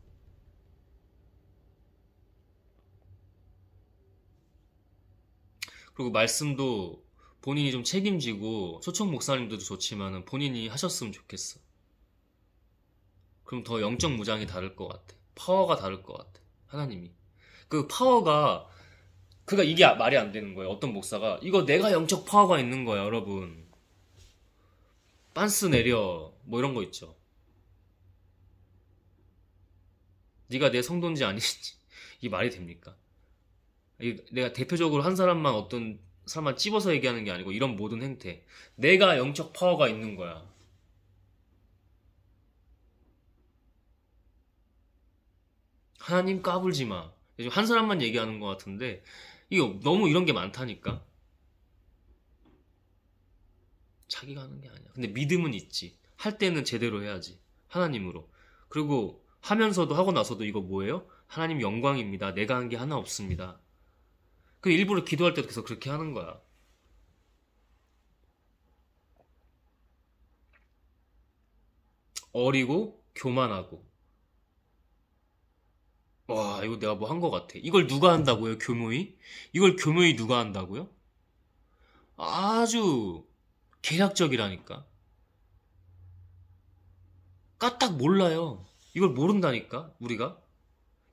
A: 그리고 말씀도 본인이 좀 책임지고 초청 목사님들도 좋지만 본인이 하셨으면 좋겠어. 그럼 더 영적 무장이 다를 것 같아. 파워가 다를 것 같아. 하나님이. 그 파워가 그가 이게 말이 안 되는 거예요. 어떤 목사가 이거 내가 영적 파워가 있는 거야, 여러분. 빤스 내려 뭐 이런 거 있죠. 네가 내 성도인지 아닌지 이게 말이 됩니까? 내가 대표적으로 한 사람만 어떤 사람만 찝어서 얘기하는 게 아니고 이런 모든 행태. 내가 영적 파워가 있는 거야. 하나님 까불지 마. 요즘 한 사람만 얘기하는 것 같은데 이거 너무 이런 게 많다니까. 자기가 하는 게 아니야. 근데 믿음은 있지. 할 때는 제대로 해야지. 하나님으로. 그리고 하면서도 하고 나서도 이거 뭐예요? 하나님 영광입니다. 내가 한 게 하나 없습니다. 그 일부러 기도할 때도 계속 그렇게 하는 거야. 어리고 교만하고. 와, 이거 내가 뭐 한 거 같아. 이걸 누가 한다고요? 교묘히? 이걸 교묘히 누가 한다고요? 아주 계략적이라니까. 까딱 몰라요. 이걸 모른다니까, 우리가.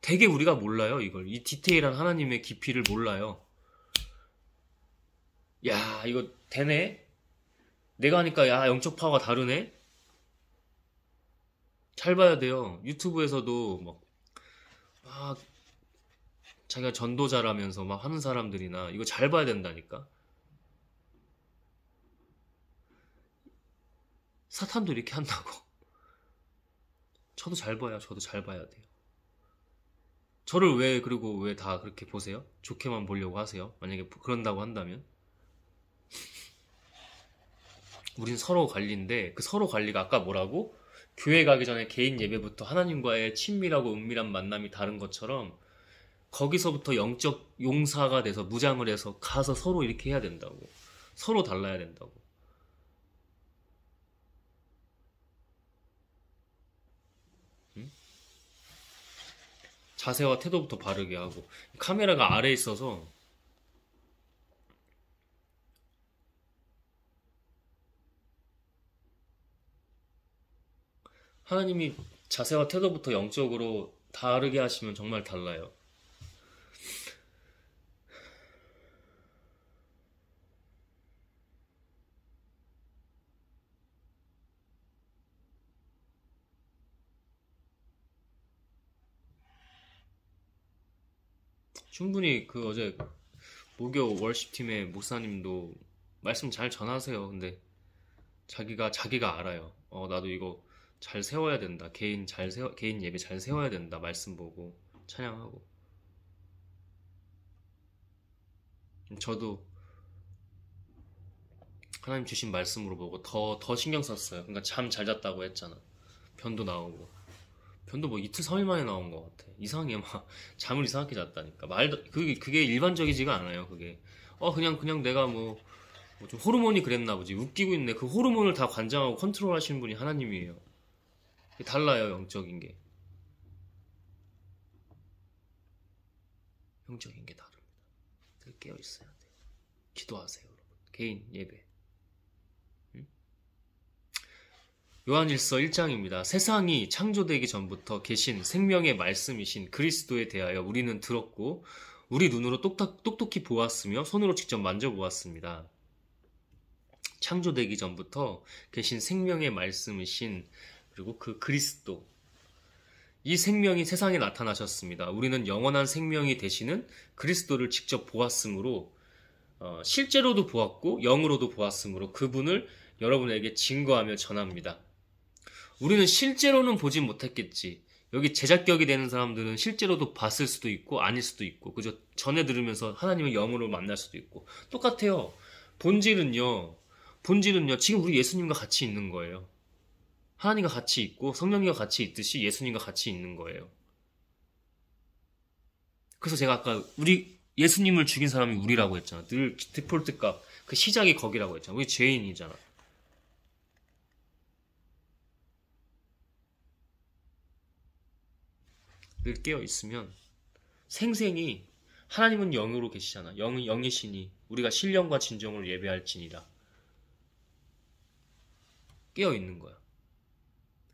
A: 되게 우리가 몰라요, 이걸. 이 디테일한 하나님의 깊이를 몰라요. 야, 이거 되네? 내가 하니까, 야, 영적 파워가 다르네? 잘 봐야 돼요. 유튜브에서도 막, 자기가 전도자라면서 막 하는 사람들이나, 이거 잘 봐야 된다니까? 사탄도 이렇게 한다고. 저도 잘 봐요. 저도 잘 봐야 돼요. 저를 그리고 왜 다 그렇게 보세요? 좋게만 보려고 하세요? 만약에 그런다고 한다면? 우린 서로 관리인데, 그 서로 관리가 아까 뭐라고? 교회 가기 전에 개인 예배부터 하나님과의 친밀하고 은밀한 만남이 다른 것처럼, 거기서부터 영적 용사가 돼서 무장을 해서 가서 서로 이렇게 해야 된다고. 서로 달라야 된다고. 응? 자세와 태도부터 바르게 하고. 카메라가 아래에 있어서 하나님이 자세와 태도부터 영적으로 다르게 하시면 정말 달라요. 충분히 그 어제 목요 월십팀의 목사님도 말씀 잘 전하세요. 근데 자기가 알아요. 나도 이거 잘 세워야 된다. 개인 예배 잘 세워야 된다. 말씀 보고 찬양하고. 저도 하나님 주신 말씀으로 보고 더 신경 썼어요. 그러니까 잠 잘 잤다고 했잖아. 변도 나오고. 변도 뭐 이틀 3일 만에 나온 것 같아. 이상해 막 잠을 이상하게 잤다니까. 말도 그게 일반적이지가 않아요. 그게 그냥 내가 뭐 좀 호르몬이 그랬나 보지. 웃기고 있네. 그 호르몬을 다 관장하고 컨트롤 하시는 분이 하나님이에요. 달라요, 영적인 게. 영적인 게 다릅니다. 깨어 있어야 돼요. 기도하세요, 여러분. 개인 예배. 응? 요한일서 1장입니다. 세상이 창조되기 전부터 계신 생명의 말씀이신 그리스도에 대하여 우리는 들었고 우리 눈으로 똑똑히 보았으며 손으로 직접 만져보았습니다. 창조되기 전부터 계신 생명의 말씀이신 그리고 그 그리스도, 이 생명이 세상에 나타나셨습니다. 우리는 영원한 생명이 되시는 그리스도를 직접 보았으므로 실제로도 보았고 영으로도 보았으므로 그분을 여러분에게 증거하며 전합니다. 우리는 실제로는 보지 못했겠지. 여기 제작격이 되는 사람들은 실제로도 봤을 수도 있고 아닐 수도 있고 그저 전해 들으면서 하나님을 영으로 만날 수도 있고 똑같아요. 본질은요 지금 우리 예수님과 같이 있는 거예요. 하나님과 같이 있고 성령님과 같이 있듯이 예수님과 같이 있는 거예요. 그래서 제가 아까 우리 예수님을 죽인 사람이 우리라고 했잖아. 늘 디폴트 값, 그 시작이 거기라고 했잖아. 우리 죄인이잖아. 늘 깨어있으면 생생히 하나님은 영으로 계시잖아. 영이시니 우리가 신령과 진정으로 예배할지니라. 깨어있는 거야.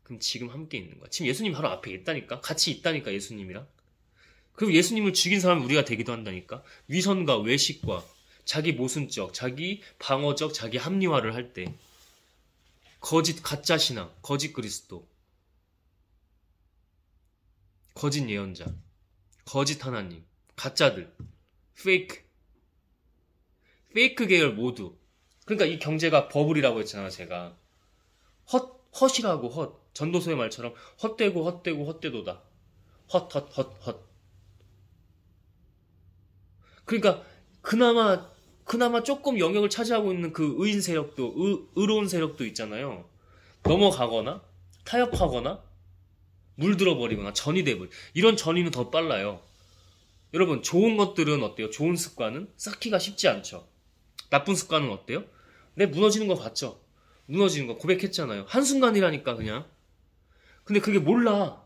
A: 그럼 지금 함께 있는 거야. 지금 예수님 바로 앞에 있다니까. 같이 있다니까 예수님이랑. 그리고 예수님을 죽인 사람은 우리가 되기도 한다니까. 위선과 외식과 자기 모순적, 자기 방어적, 자기 합리화를 할 때 거짓 가짜 신앙, 거짓 그리스도, 거짓 예언자, 거짓 하나님, 가짜들, 페이크 계열 모두. 그러니까 이 경제가 버블이라고 했잖아, 제가. 헛이라고 헛. 전도서의 말처럼 헛되고 헛되도다. 헛. 그러니까 그나마 조금 영역을 차지하고 있는 그 의인 세력도, 의로운 세력도 있잖아요. 넘어가거나 타협하거나 물들어 버리거나 전이 돼버려. 이런 전이는 더 빨라요. 여러분, 좋은 것들은 어때요? 좋은 습관은 쌓기가 쉽지 않죠. 나쁜 습관은 어때요? 내 무너지는 거 봤죠? 무너지는 거 고백했잖아요. 한순간이라니까 그냥. 근데 그게 몰라.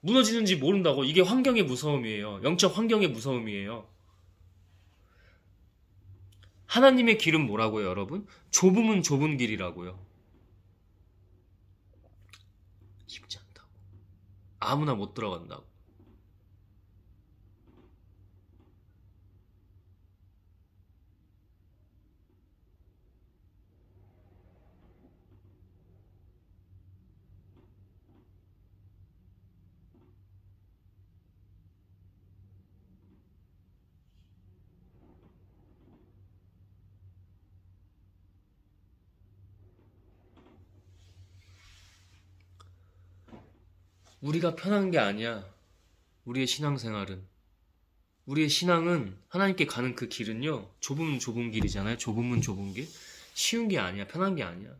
A: 무너지는지 모른다고. 이게 환경의 무서움이에요. 영적 환경의 무서움이에요. 하나님의 길은 뭐라고요, 여러분? 좁으면 좁은 길이라고요. 쉽지 않다고. 아무나 못 들어간다고. 우리가 편한 게 아니야. 우리의 신앙생활은. 우리의 신앙은 하나님께 가는 그 길은요. 좁으면 좁은 길이잖아요. 좁으면 좁은 길. 쉬운 게 아니야. 편한 게 아니야.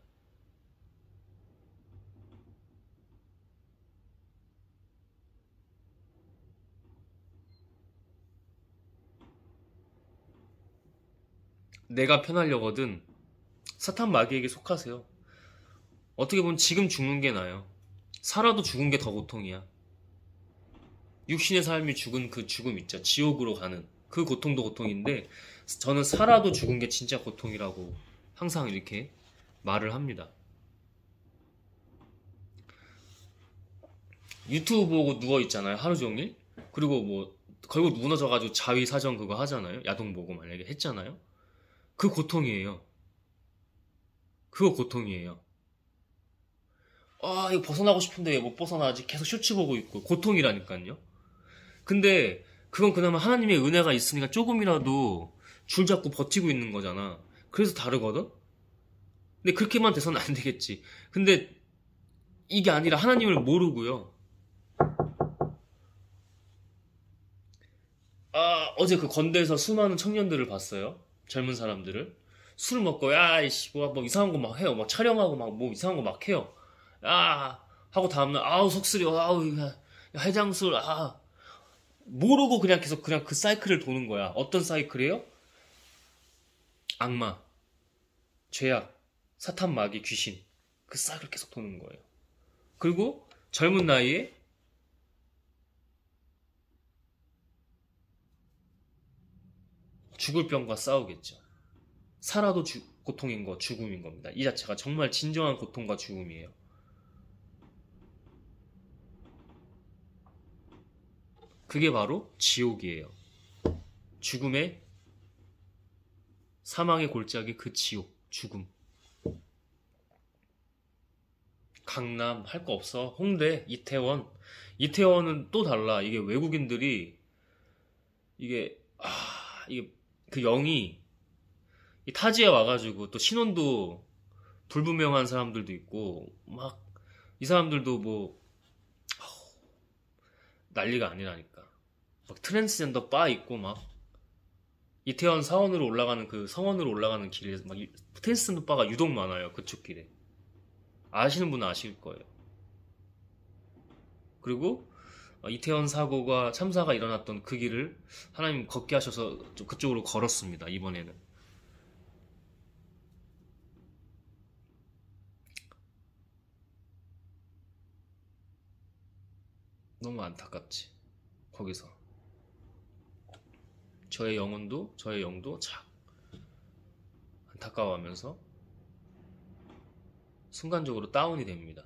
A: 내가 편하려거든 사탄 마귀에게 속하세요. 어떻게 보면 지금 죽는 게 나아요. 살아도 죽은 게 더 고통이야. 육신의 삶이 죽은 그 죽음 있죠. 지옥으로 가는 그 고통도 고통인데 저는 살아도 죽은 게 진짜 고통이라고 항상 이렇게 말을 합니다. 유튜브 보고 누워있잖아요. 하루 종일. 그리고 뭐 결국 무너져가지고 자위사정 그거 하잖아요. 야동 보고 만약에 했잖아요. 그 고통이에요. 그거 고통이에요. 아, 이거 벗어나고 싶은데 왜 못 벗어나지? 계속 쇼츠 보고 있고 고통이라니까요. 근데 그건 그나마 하나님의 은혜가 있으니까 조금이라도 줄 잡고 버티고 있는 거잖아. 그래서 다르거든? 근데 그렇게만 돼서는 안 되겠지. 근데 이게 아니라 하나님을 모르고요. 아, 어제 그 건대에서 수많은 청년들을 봤어요. 젊은 사람들을. 술 먹고, 야, 이씨, 뭐 이상한 거 막 해요. 막 촬영하고 막 뭐 이상한 거 막 해요. 야, 하고 다음날, 아우, 속쓰려. 아우, 야, 해장술, 아. 모르고 그냥 계속 그냥 그 사이클을 도는 거야. 어떤 사이클이에요? 악마, 죄악, 사탄, 마귀, 귀신. 그 사이클 계속 도는 거예요. 그리고 젊은 나이에 죽을 병과 싸우겠죠. 살아도 고통인 거, 죽음인 겁니다. 이 자체가 정말 진정한 고통과 죽음이에요. 그게 바로 지옥이에요. 죽음의, 사망의 골짜기, 그 지옥, 죽음. 강남 할 거 없어. 홍대, 이태원. 이태원은 또 달라. 이게 외국인들이 이게 그 영이 이 타지에 와가지고 또 신원도 불분명한 사람들도 있고 막 이 사람들도 뭐 난리가 아니라니까. 막 트랜스젠더 바 있고 막 이태원 사원으로 올라가는 그 성원으로 올라가는 길에 막 트랜스젠더 바가 유독 많아요. 그쪽 길에. 아시는 분은 아실 거예요. 그리고 이태원 사고가 참사가 일어났던 그 길을 하나님 걷게 하셔서 좀 그쪽으로 걸었습니다. 이번에는. 너무 안타깝지. 거기서 저의 영혼도 저의 영도 참 안타까워하면서 순간적으로 다운이 됩니다.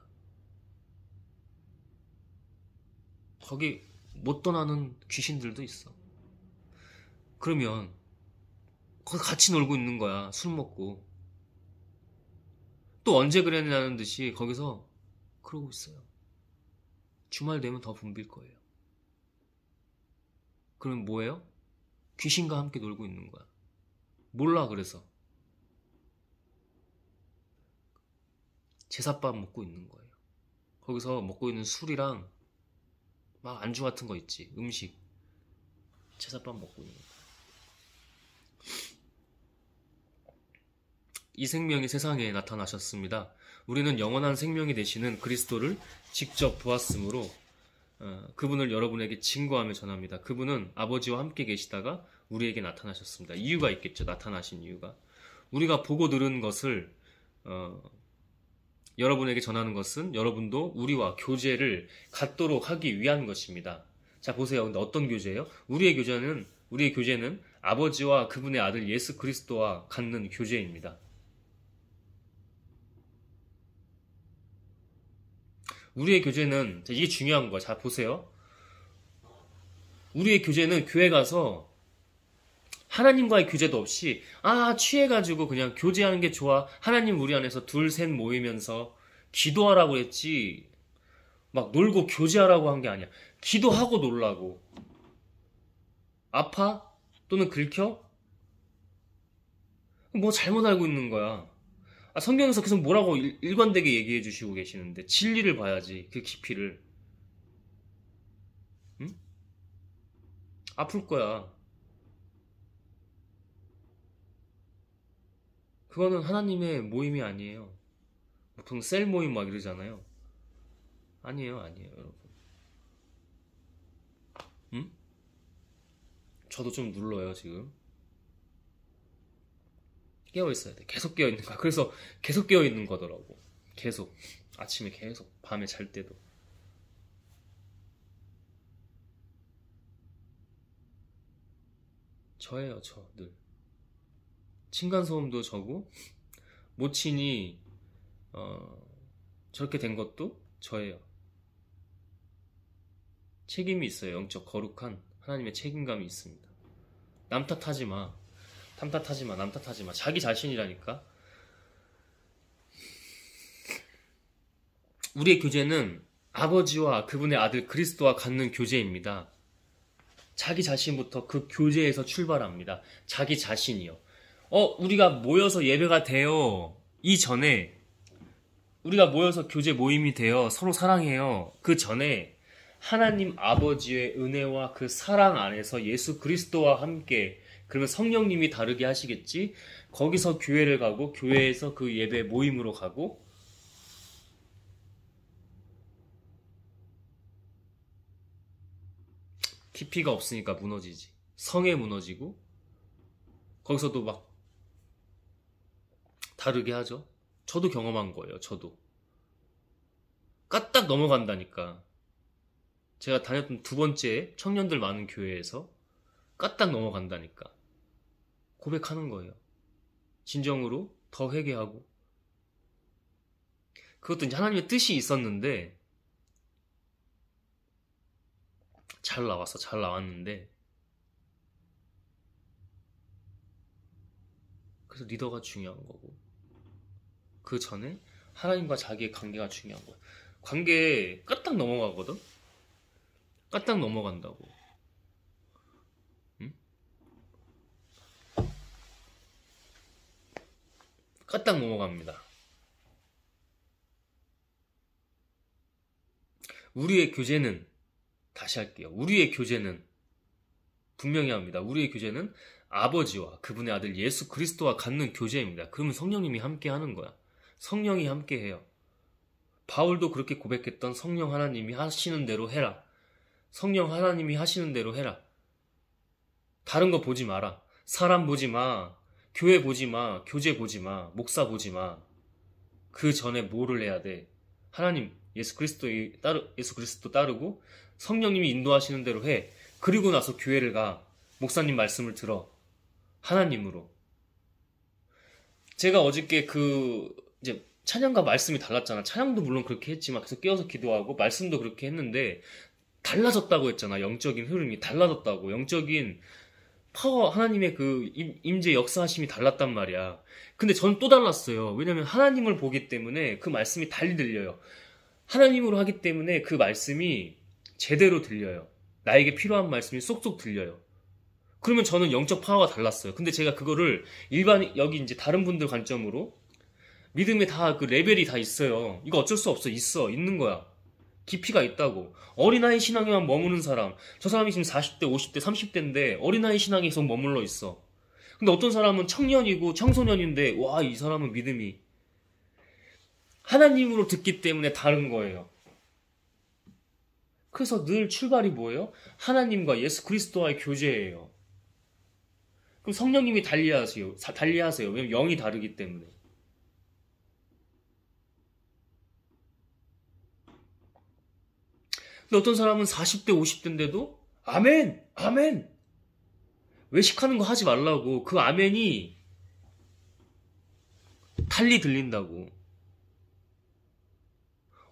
A: 거기 못 떠나는 귀신들도 있어. 그러면 거기 같이 놀고 있는 거야. 술 먹고. 또 언제 그랬냐는 듯이 거기서 그러고 있어요. 주말 되면 더 붐빌 거예요. 그럼 뭐예요? 귀신과 함께 놀고 있는 거야. 몰라. 그래서 제사밥 먹고 있는 거예요. 거기서 먹고 있는 술이랑 막 안주 같은 거 있지. 음식. 제사밥 먹고 있는 거야. 이 생명이 세상에 나타나셨습니다. 우리는 영원한 생명이 되시는 그리스도를 직접 보았으므로 그분을 여러분에게 증거하며 전합니다. 그분은 아버지와 함께 계시다가 우리에게 나타나셨습니다. 이유가 있겠죠. 나타나신 이유가. 우리가 보고 들은 것을 여러분에게 전하는 것은 여러분도 우리와 교제를 갖도록 하기 위한 것입니다. 자, 보세요. 근데 어떤 교제예요? 우리의 교제는 아버지와 그분의 아들 예수 그리스도와 갖는 교제입니다. 우리의 교제는, 이게 중요한 거야. 자, 보세요. 우리의 교제는 교회 가서 하나님과의 교제도 없이, 취해가지고 그냥 교제하는 게 좋아. 하나님 우리 안에서 둘, 셋 모이면서 기도하라고 했지. 막 놀고 교제하라고 한 게 아니야. 기도하고 놀라고. 아파? 또는 긁혀? 뭐 잘못 알고 있는 거야. 성경에서 계속 뭐라고 일관되게 얘기해 주시고 계시는데 진리를 봐야지. 그 깊이를. 응? 아플 거야. 그거는 하나님의 모임이 아니에요. 보통 셀 모임 막 이러잖아요. 아니에요, 여러분. 응? 저도 좀 눌러요, 지금. 깨어있어야 돼. 계속 깨어있는 거야. 그래서 계속 깨어있는 거더라고. 계속. 아침에 계속. 밤에 잘 때도. 저예요, 저. 늘. 층간소음도 저고, 모친이, 저렇게 된 것도 저예요. 책임이 있어요. 영적 거룩한 하나님의 책임감이 있습니다. 남 탓하지 마. 남 탓하지 마. 남 탓하지 마. 자기 자신이라니까. 우리의 교제는 아버지와 그분의 아들 그리스도와 갖는 교제입니다. 자기 자신부터 그 교제에서 출발합니다. 자기 자신이요. 우리가 모여서 예배가 되어 이전에, 우리가 모여서 교제 모임이 되어 서로 사랑해요. 그 전에 하나님 아버지의 은혜와 그 사랑 안에서 예수 그리스도와 함께, 그러면 성령님이 다르게 하시겠지. 거기서 교회를 가고, 교회에서 그 예배 모임으로 가고, 깊이가 없으니까 무너지지. 성에 무너지고, 거기서도 막 다르게 하죠. 저도 경험한 거예요. 저도 까딱 넘어간다니까. 제가 다녔던 두 번째 청년들 많은 교회에서 까딱 넘어간다니까. 고백하는 거예요. 진정으로 더 회개하고. 그것도 이제 하나님의 뜻이 있었는데 잘 나왔어. 잘 나왔는데 그래서 리더가 중요한 거고 그 전에 하나님과 자기의 관계가 중요한 거야. 관계 까딱 넘어가거든? 까딱 넘어간다고. 응? 까딱 넘어갑니다. 우리의 교제는 다시 할게요. 우리의 교제는 분명히 합니다. 우리의 교제는 아버지와 그분의 아들 예수 그리스도와 갖는 교제입니다. 그러면 성령님이 함께 하는 거야. 성령이 함께 해요. 바울도 그렇게 고백했던 성령 하나님이 하시는 대로 해라. 성령 하나님이 하시는 대로 해라. 다른 거 보지 마라. 사람 보지 마. 교회 보지 마. 교제 보지 마. 목사 보지 마. 그 전에 뭐를 해야 돼? 하나님, 예수 그리스도 따르고 성령님이 인도하시는 대로 해. 그리고 나서 교회를 가. 목사님 말씀을 들어. 하나님으로. 제가 어저께 이제 찬양과 말씀이 달랐잖아. 찬양도 물론 그렇게 했지만 계속 깨어서 기도하고 말씀도 그렇게 했는데 달라졌다고 했잖아. 영적인 흐름이 달라졌다고. 영적인 파워, 하나님의 그 임재 역사하심이 달랐단 말이야. 근데 저는 또 달랐어요. 왜냐면 하나님을 보기 때문에 그 말씀이 달리 들려요. 하나님으로 하기 때문에 그 말씀이 제대로 들려요. 나에게 필요한 말씀이 쏙쏙 들려요. 그러면 저는 영적 파워가 달랐어요. 근데 제가 그거를 여기 이제 다른 분들 관점으로 믿음에 다 그 레벨이 다 있어요. 이거 어쩔 수 없어. 있는 거야. 깊이가 있다고. 어린아이 신앙에만 머무는 사람. 저 사람이 지금 40대, 50대, 30대인데 어린아이 신앙에 계속 머물러 있어. 근데 어떤 사람은 청년이고 청소년인데 와, 이 사람은 믿음이 하나님으로 듣기 때문에 다른 거예요. 그래서 늘 출발이 뭐예요? 하나님과 예수 그리스도와의 교제예요. 그럼 성령님이 달리하세요. 왜냐면 영이 다르기 때문에. 근데 어떤 사람은 40대, 50대인데도 아멘! 아멘! 외식하는 거 하지 말라고. 그 아멘이 달리 들린다고.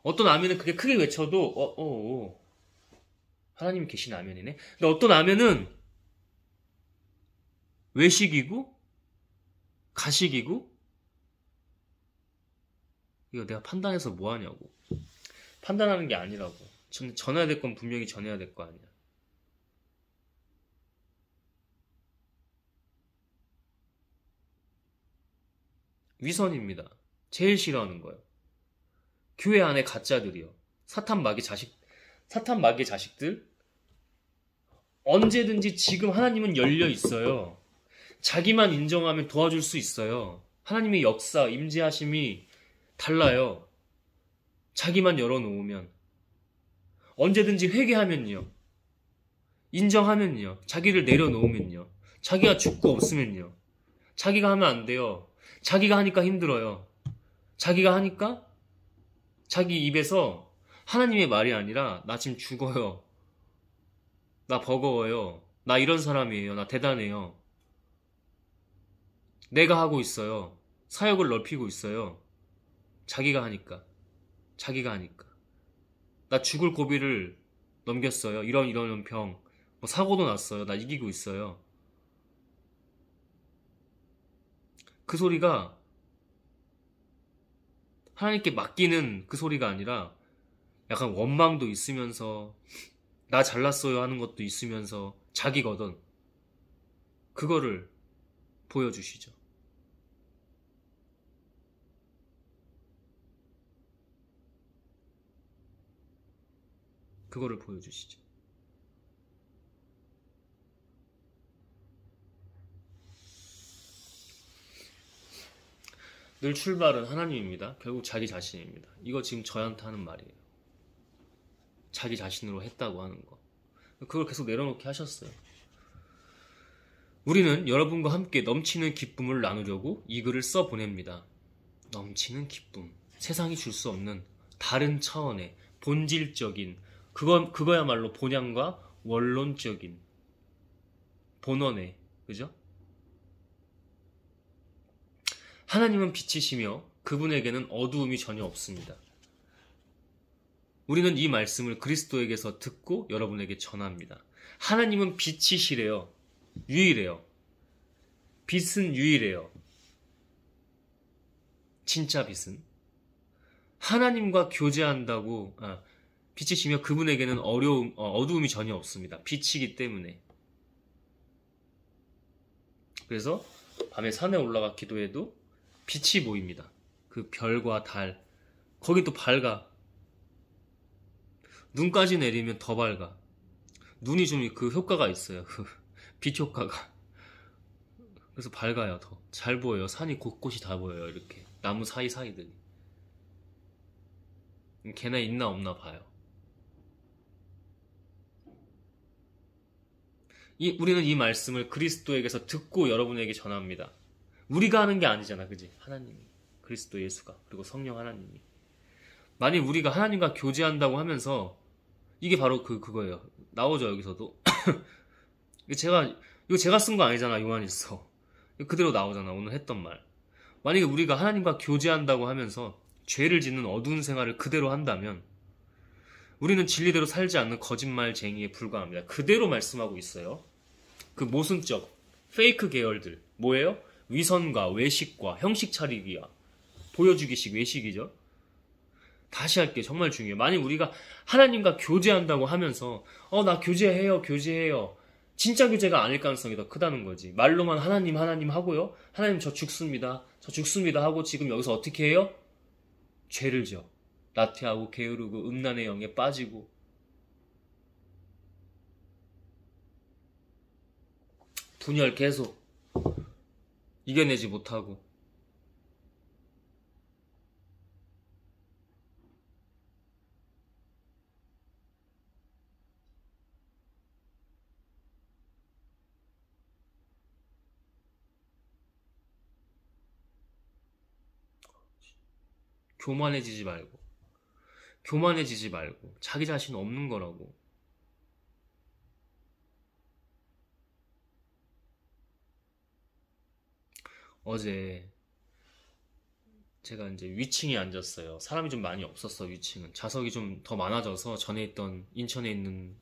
A: 어떤 아멘은 그게 크게 외쳐도 하나님이 계신 아멘이네. 근데 어떤 아멘은 외식이고 가식이고 이거 내가 판단해서 뭐 하냐고. 판단하는 게 아니라고. 전해야 될 건 분명히 전해야 될 거 아니야. 위선입니다. 제일 싫어하는 거예요. 교회 안에 가짜들이요. 사탄 마귀의 자식들. 언제든지 지금 하나님은 열려 있어요. 자기만 인정하면 도와줄 수 있어요. 하나님의 역사, 임재하심이 달라요. 자기만 열어놓으면. 언제든지 회개하면요. 인정하면요. 자기를 내려놓으면요. 자기가 죽고 없으면요. 자기가 하면 안 돼요. 자기가 하니까 힘들어요. 자기가 하니까 자기 입에서 하나님의 말이 아니라 나 지금 죽어요. 나 버거워요. 나 이런 사람이에요. 나 대단해요. 내가 하고 있어요. 사역을 넓히고 있어요. 자기가 하니까. 나 죽을 고비를 넘겼어요. 이런 병. 뭐 사고도 났어요. 나 이기고 있어요. 그 소리가 하나님께 맡기는 그 소리가 아니라 약간 원망도 있으면서 나 잘났어요 하는 것도 있으면서 자기거든. 그거를 보여주시죠. 그거를 보여주시죠. 늘 출발은 하나님입니다. 결국 자기 자신입니다. 이거 지금 저한테 하는 말이에요. 자기 자신으로 했다고 하는 거. 그걸 계속 내려놓게 하셨어요. 우리는 여러분과 함께 넘치는 기쁨을 나누려고 이 글을 써보냅니다. 넘치는 기쁨. 세상이 줄 수 없는 다른 차원의 본질적인 그거야말로 본향과 원론적인 본원의 그죠? 하나님은 빛이시며 그분에게는 어두움이 전혀 없습니다. 우리는 이 말씀을 그리스도에게서 듣고 여러분에게 전합니다. 하나님은 빛이시래요. 유일해요. 빛은 유일해요. 진짜 빛은. 하나님과 교제한다고, 빛이시며 그분에게는 어두움이 전혀 없습니다. 빛이기 때문에. 그래서 밤에 산에 올라가 기도해도 빛이 보입니다. 그 별과 달. 거기 또 밝아. 눈까지 내리면 더 밝아. 눈이 좀 그 효과가 있어요. 그 빛 효과가. 그래서 밝아요. 더 잘 보여요. 산이 곳곳이 다 보여요. 이렇게 나무 사이사이들이. 걔네 있나 없나 봐요. 우리는 이 말씀을 그리스도에게서 듣고 여러분에게 전합니다. 우리가 하는 게 아니잖아, 그지? 하나님이, 그리스도 예수가, 그리고 성령 하나님이. 만약 우리가 하나님과 교제한다고 하면서 이게 바로 그거예요. 나오죠, 여기서도. 이거 제가 쓴 거 아니잖아, 요한일서. 그대로 나오잖아, 오늘 했던 말. 만약에 우리가 하나님과 교제한다고 하면서 죄를 짓는 어두운 생활을 그대로 한다면 우리는 진리대로 살지 않는 거짓말쟁이에 불과합니다. 그대로 말씀하고 있어요. 그 모순적, 페이크 계열들. 뭐예요? 위선과 외식과 형식 차리기와 보여주기식 외식이죠. 다시 할게요. 정말 중요해요. 만약 우리가 하나님과 교제한다고 하면서 나 교제해요. 진짜 교제가 아닐 가능성이 더 크다는 거지. 말로만 하나님 하고요. 하나님 저 죽습니다 하고 지금 여기서 어떻게 해요? 죄를 지어. 나태하고 게으르고 음란의 영에 빠지고 분열 계속 이겨내지 못하고 교만해지지 말고 자기 자신 없는 거라고. 어제 제가 이제 위층에 앉았어요. 사람이 좀 많이 없었어. 위층은 좌석이 좀 더 많아져서 전에 있던 인천에 있는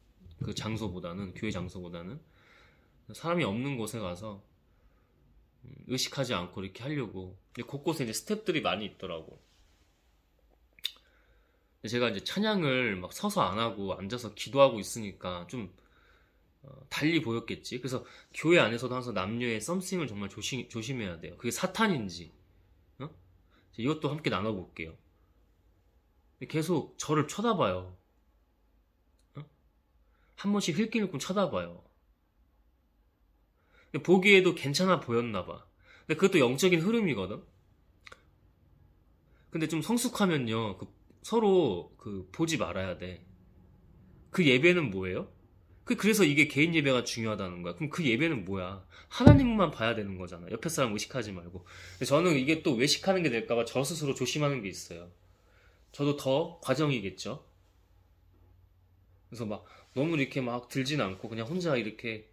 A: 그 장소보다는, 교회 장소보다는 사람이 없는 곳에 가서 의식하지 않고 이렇게 하려고. 근데 곳곳에 이제 스태프들이 많이 있더라고. 제가 이제 찬양을 막 서서 안 하고 앉아서 기도하고 있으니까 좀 달리 보였겠지. 그래서 교회 안에서도 항상 남녀의 썸씽을 정말 조심해야 돼요. 그게 사탄인지 이것도 함께 나눠볼게요. 계속 저를 쳐다봐요. 한 번씩 흘끔흘끔 쳐다봐요. 보기에도 괜찮아 보였나봐. 근데 그것도 영적인 흐름이거든. 근데 좀 성숙하면요, 서로 보지 말아야 돼. 그 예배는 뭐예요? 그래서 이게 개인 예배가 중요하다는 거야. 그럼 그 예배는 뭐야? 하나님만 봐야 되는 거잖아. 옆에 사람 의식하지 말고. 근데 저는 이게 또 외식하는 게 될까봐 저 스스로 조심하는 게 있어요. 저도 더 과정이겠죠. 그래서 막 너무 이렇게 막 들진 않고 그냥 혼자 이렇게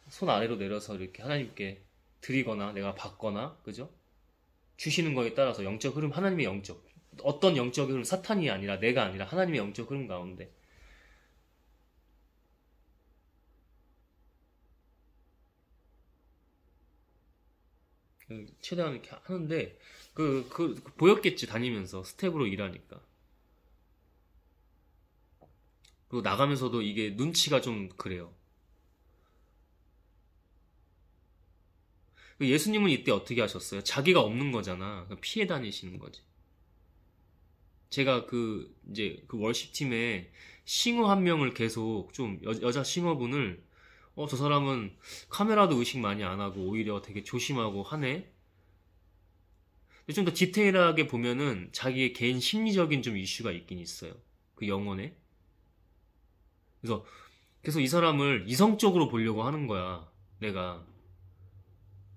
A: 손 아래로 내려서 이렇게 하나님께 드리거나 내가 받거나, 그죠? 주시는 거에 따라서 영적 흐름, 하나님의 영적, 어떤 영적 흐름, 사탄이 아니라 내가 아니라 하나님의 영적 흐름 가운데 최대한 이렇게 하는데 보였겠지. 다니면서 스텝으로 일하니까. 그리고 나가면서도 이게 눈치가 좀 그래요. 예수님은 이때 어떻게 하셨어요? 자기가 없는 거잖아. 피해 다니시는 거지. 제가 이제 월십팀에 싱어 한 명을 계속 좀 여자 싱어분을 저 사람은 카메라도 의식 많이 안 하고 오히려 되게 조심하고 하네. 좀 더 디테일하게 보면은 자기의 개인 심리적인 좀 이슈가 있긴 있어요. 그 영혼에. 그래서 계속 이 사람을 이성적으로 보려고 하는 거야, 내가.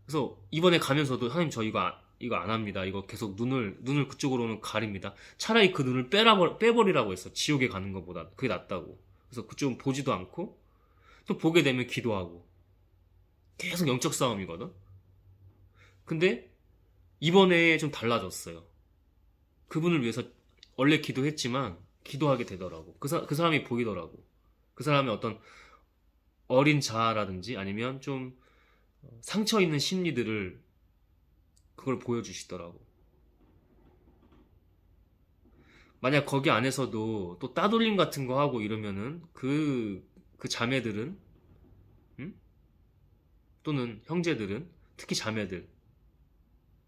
A: 그래서 이번에 가면서도 하나님 저 이거 안 합니다. 이거 계속 눈을 그쪽으로는 가립니다. 차라리 그 눈을 빼버리라고 했어. 지옥에 가는 것보다. 그게 낫다고. 그래서 그쪽은 보지도 않고 또 보게 되면 기도하고. 계속 영적 싸움이거든. 근데 이번에 좀 달라졌어요. 그분을 위해서 원래 기도했지만 기도하게 되더라고. 그 사람이 보이더라고. 그 사람의 어떤 어린 자아라든지 아니면 좀 상처 있는 심리들을 그걸 보여주시더라고. 만약 거기 안에서도 또 따돌림 같은 거 하고 이러면은 그 자매들은, 응? 또는 형제들은, 특히 자매들,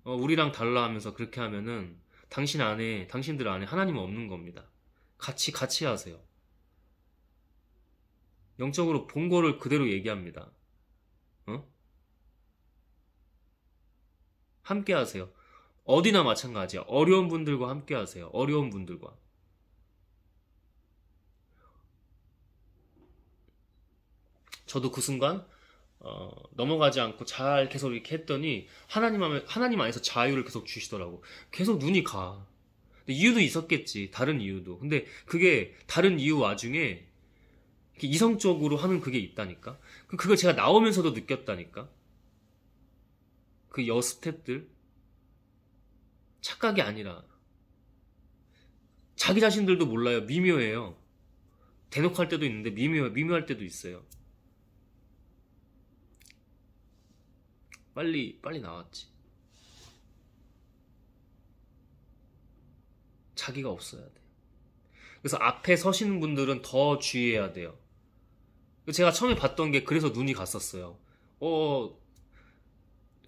A: 우리랑 달라 하면서 그렇게 하면은 당신들 안에 하나님은 없는 겁니다. 같이 하세요. 영적으로 본 거를 그대로 얘기합니다. 함께 하세요. 어디나 마찬가지야. 어려운 분들과 함께 하세요. 어려운 분들과. 저도 그 순간 넘어가지 않고 잘 계속 이렇게 했더니 하나님 안에서 자유를 계속 주시더라고. 계속 눈이 가. 이유도 있었겠지. 다른 이유도. 근데 그게 다른 이유 와중에 이성적으로 하는 그게 있다니까. 그걸 제가 나오면서도 느꼈다니까. 그 여스텝들 착각이 아니라 자기 자신들도 몰라요. 미묘해요. 대놓고 할 때도 있는데 미묘할 때도 있어요. 빨리 나왔지. 자기가 없어야 돼. 그래서 앞에 서시는 분들은 더 주의해야 돼요. 제가 처음에 봤던 게 그래서 눈이 갔었어요.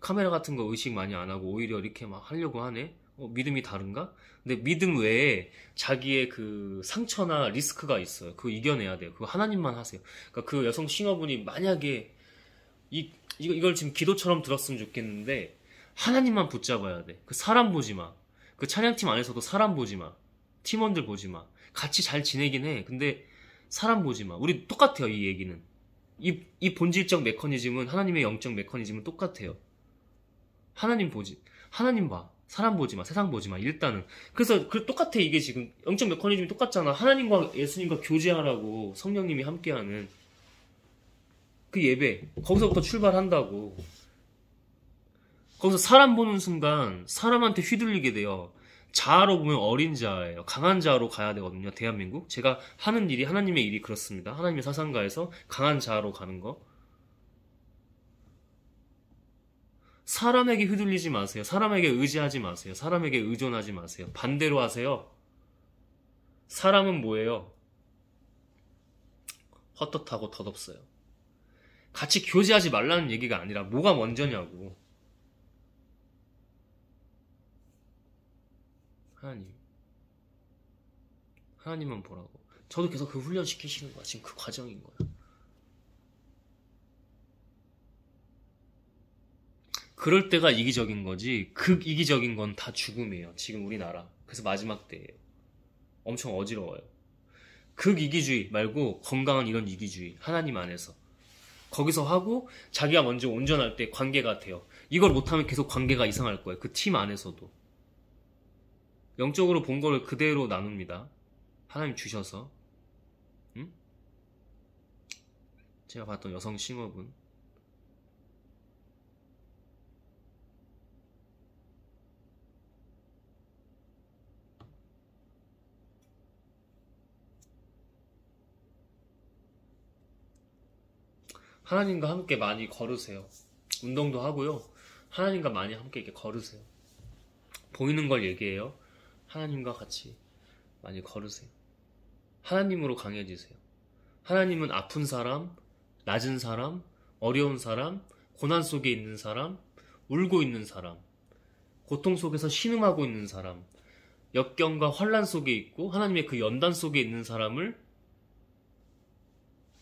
A: 카메라 같은 거 의식 많이 안 하고 오히려 이렇게 막 하려고 하네? 믿음이 다른가? 근데 믿음 외에 자기의 그 상처나 리스크가 있어요. 그거 이겨내야 돼요. 그거 하나님만 하세요. 그러니까 그 여성 싱어분이 만약에 이걸 지금 기도처럼 들었으면 좋겠는데 하나님만 붙잡아야 돼. 그 사람 보지 마. 그 찬양팀 안에서도 사람 보지 마. 팀원들 보지 마. 같이 잘 지내긴 해. 근데 사람 보지 마. 우리 똑같아요. 이 얘기는. 이 본질적 메커니즘은 하나님의 영적 메커니즘은 똑같아요. 하나님 봐. 사람 보지 마. 세상 보지 마. 일단은. 그래서 똑같아. 이게 지금 영적 메커니즘이 똑같잖아. 하나님과 예수님과 교제하라고 성령님이 함께하는 그 예배. 거기서부터 출발한다고. 거기서 사람 보는 순간 사람한테 휘둘리게 돼요. 자아로 보면 어린 자아예요. 강한 자아로 가야 되거든요. 대한민국. 제가 하는 일이 하나님의 일이 그렇습니다. 하나님의 사상가에서 강한 자아로 가는 거. 사람에게 휘둘리지 마세요. 사람에게 의지하지 마세요. 사람에게 의존하지 마세요. 반대로 하세요. 사람은 뭐예요? 헛헛하고 덧없어요. 같이 교제하지 말라는 얘기가 아니라 뭐가 먼저냐고. 하나님만 보라고. 저도 계속 그 훈련 시키시는 거야. 지금 그 과정인 거야. 그럴 때가 이기적인 거지 극이기적인 건 다 죽음이에요. 지금 우리나라. 그래서 마지막 때예요. 엄청 어지러워요. 극이기주의 말고 건강한 이런 이기주의. 하나님 안에서. 거기서 하고 자기가 먼저 온전할 때 관계가 돼요. 이걸 못하면 계속 관계가 이상할 거예요. 그 팀 안에서도. 영적으로 본 거를 그대로 나눕니다. 하나님 주셔서. 응? 제가 봤던 여성 싱어분. 하나님과 함께 많이 걸으세요. 운동도 하고요. 하나님과 많이 함께 이렇게 걸으세요. 보이는 걸 얘기해요. 하나님과 같이 많이 걸으세요. 하나님으로 강해지세요. 하나님은 아픈 사람, 낮은 사람, 어려운 사람, 고난 속에 있는 사람, 울고 있는 사람, 고통 속에서 신음하고 있는 사람, 역경과 환란 속에 있고 하나님의 그 연단 속에 있는 사람을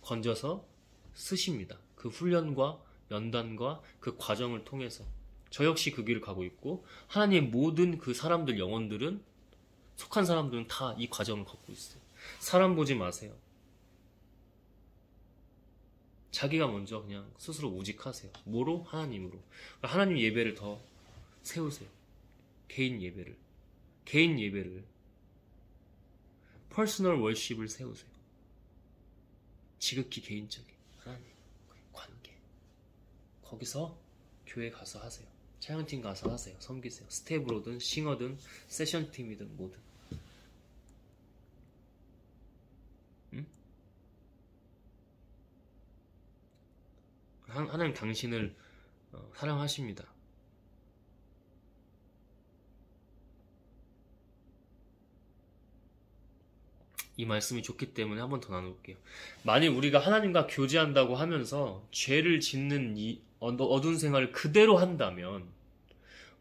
A: 건져서 쓰십니다. 그 훈련과 연단과 그 과정을 통해서 저 역시 그 길을 가고 있고 하나님의 모든 그 사람들 영혼들은 속한 사람들은 다 이 과정을 걷고 있어요. 사람 보지 마세요. 자기가 먼저 그냥 스스로 우직하세요. 뭐로? 하나님으로. 하나님 예배를 더 세우세요. 개인 예배를 퍼스널 월십을 세우세요. 지극히 개인적인 하나님 관계. 거기서 교회 가서 하세요. 찬양팀 가서 하세요. 섬기세요. 스텝으로든 싱어든 세션팀이든 뭐든. 하나님 당신을 사랑하십니다. 이 말씀이 좋기 때문에 한 번 더 나눌게요. 만일 우리가 하나님과 교제한다고 하면서 죄를 짓는 이 어두운 생활을 그대로 한다면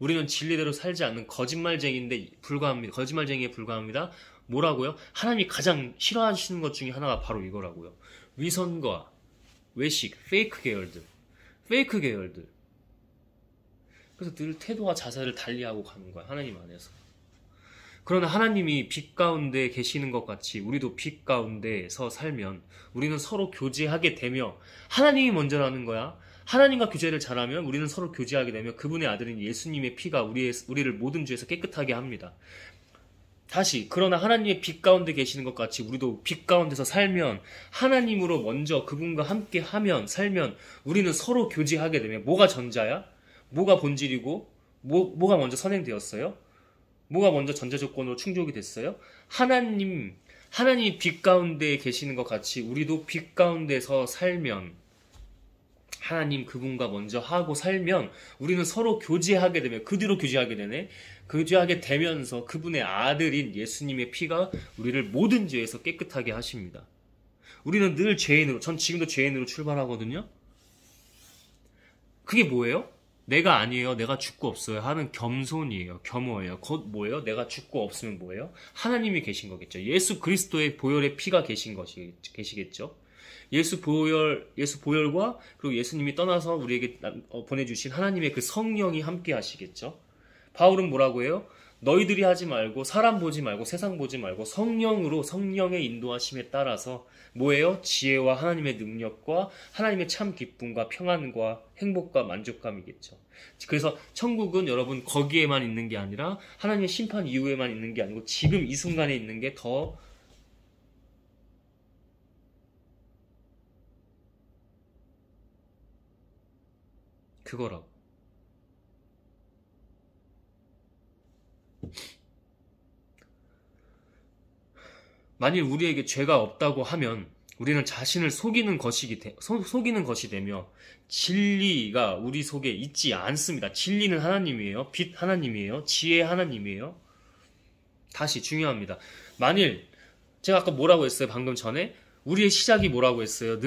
A: 우리는 진리대로 살지 않는 거짓말쟁이인데 불과합니다. 거짓말쟁이에 불과합니다. 뭐라고요? 하나님이 가장 싫어하시는 것 중에 하나가 바로 이거라고요. 위선과 외식, 페이크 계열들. 페이크 계열들. 그래서 늘 태도와 자세를 달리하고 가는 거야. 하나님 안에서. 그러나 하나님이 빛 가운데 계시는 것 같이 우리도 빛 가운데서 살면 우리는 서로 교제하게 되며 하나님이 먼저라는 거야. 하나님과 교제를 잘하면 우리는 서로 교제하게 되며 그분의 아들인 예수님의 피가 우리를 모든 죄에서 깨끗하게 합니다. 다시 그러나 하나님의 빛 가운데 계시는 것 같이 우리도 빛 가운데서 살면 하나님으로 먼저 그분과 함께 하면 살면 우리는 서로 교제하게 되면 뭐가 전자야? 뭐가 본질이고 뭐가 먼저 선행되었어요? 뭐가 먼저 전제 조건으로 충족이 됐어요? 하나님이 빛 가운데 계시는 것 같이 우리도 빛 가운데서 살면 하나님 그분과 먼저 하고 살면 우리는 서로 교제하게 되면 그 뒤로 교제하게 되네. 교제하게 되면서 그분의 아들인 예수님의 피가 우리를 모든 죄에서 깨끗하게 하십니다. 우리는 늘 죄인으로, 전 지금도 죄인으로 출발하거든요. 그게 뭐예요? 내가 아니에요. 내가 죽고 없어요. 하는 겸손이에요. 겸허예요. 곧 뭐예요? 내가 죽고 없으면 뭐예요? 하나님이 계신 거겠죠. 예수 그리스도의 보혈의 피가 계시겠죠. 예수 보혈과 그리고 예수님이 떠나서 우리에게 보내주신 하나님의 그 성령이 함께 하시겠죠. 바울은 뭐라고 해요? 너희들이 하지 말고 사람 보지 말고 세상 보지 말고 성령의 인도하심에 따라서 뭐예요? 지혜와 하나님의 능력과 하나님의 참 기쁨과 평안과 행복과 만족감이겠죠. 그래서 천국은 여러분 거기에만 있는 게 아니라 하나님의 심판 이후에만 있는 게 아니고 지금 이 순간에 있는 게 더 그거라고. 만일 우리에게 죄가 없다고 하면 우리는 자신을 속이는 것이 되며 진리가 우리 속에 있지 않습니다. 진리는 하나님이에요. 빛 하나님이에요. 지혜 하나님이에요. 다시 중요합니다. 만일 제가 아까 뭐라고 했어요? 방금 전에 우리의 시작이 뭐라고 했어요?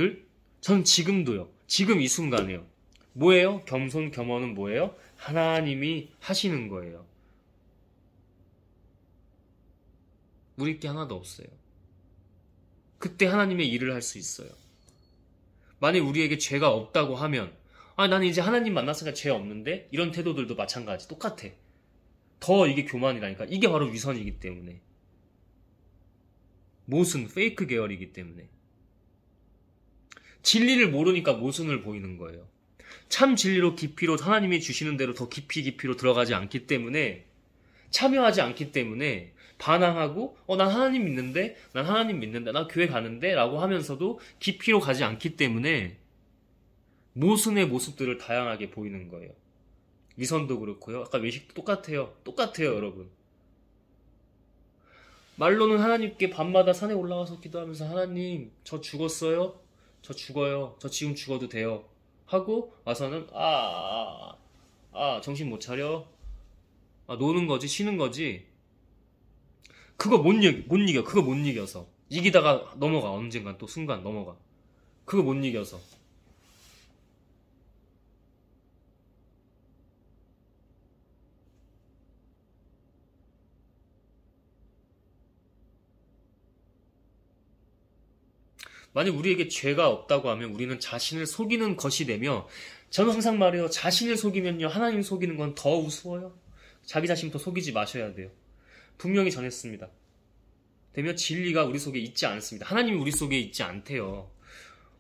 A: 전 지금도요. 지금 이 순간에요. 뭐예요? 겸손 겸허는 뭐예요? 하나님이 하시는 거예요. 우리 게 하나도 없어요. 그때 하나님의 일을 할 수 있어요. 만약 우리에게 죄가 없다고 하면 나는 이제 하나님 만났으니까 죄 없는데 이런 태도들도 마찬가지 똑같아. 더 이게 교만이라니까. 이게 바로 위선이기 때문에. 모순, 페이크 계열이기 때문에. 진리를 모르니까 모순을 보이는 거예요. 참 진리로 깊이로 하나님이 주시는 대로 더 깊이로 들어가지 않기 때문에 참여하지 않기 때문에 반항하고 난 하나님 믿는데 나 교회 가는데 라고 하면서도 깊이로 가지 않기 때문에 모순의 모습들을 다양하게 보이는 거예요. 위선도 그렇고요. 아까 외식도 똑같아요 여러분. 말로는 하나님께 밤마다 산에 올라가서 기도하면서 하나님 저 죽었어요? 저 죽어요. 저 지금 죽어도 돼요. 하고 와서는 정신 못 차려. 노는 거지 쉬는 거지. 그거 못 이겨. 그거 못 이겨서. 이기다가 넘어가. 언젠간 또 순간 넘어가. 그거 못 이겨서. 만약 우리에게 죄가 없다고 하면 우리는 자신을 속이는 것이 되며 저는 항상 말해요. 자신을 속이면요. 하나님 속이는 건 더 우스워요. 자기 자신부터 속이지 마셔야 돼요. 분명히 전했습니다. 되며 진리가 우리 속에 있지 않습니다. 하나님이 우리 속에 있지 않대요.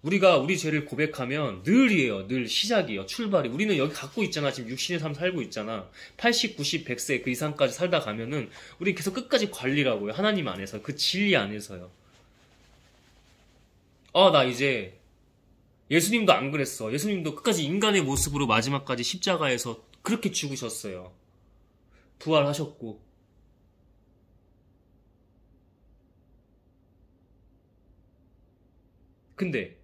A: 우리가 우리 죄를 고백하면 늘 시작이에요. 출발이. 우리는 여기 갖고 있잖아. 지금 육신의 삶 살고 있잖아. 80, 90, 100세 그 이상까지 살다 가면은 우리 계속 끝까지 관리라고요. 하나님 안에서. 그 진리 안에서요. 나 이제 예수님도 안 그랬어. 예수님도 끝까지 인간의 모습으로 마지막까지 십자가에서 그렇게 죽으셨어요. 부활하셨고. 근데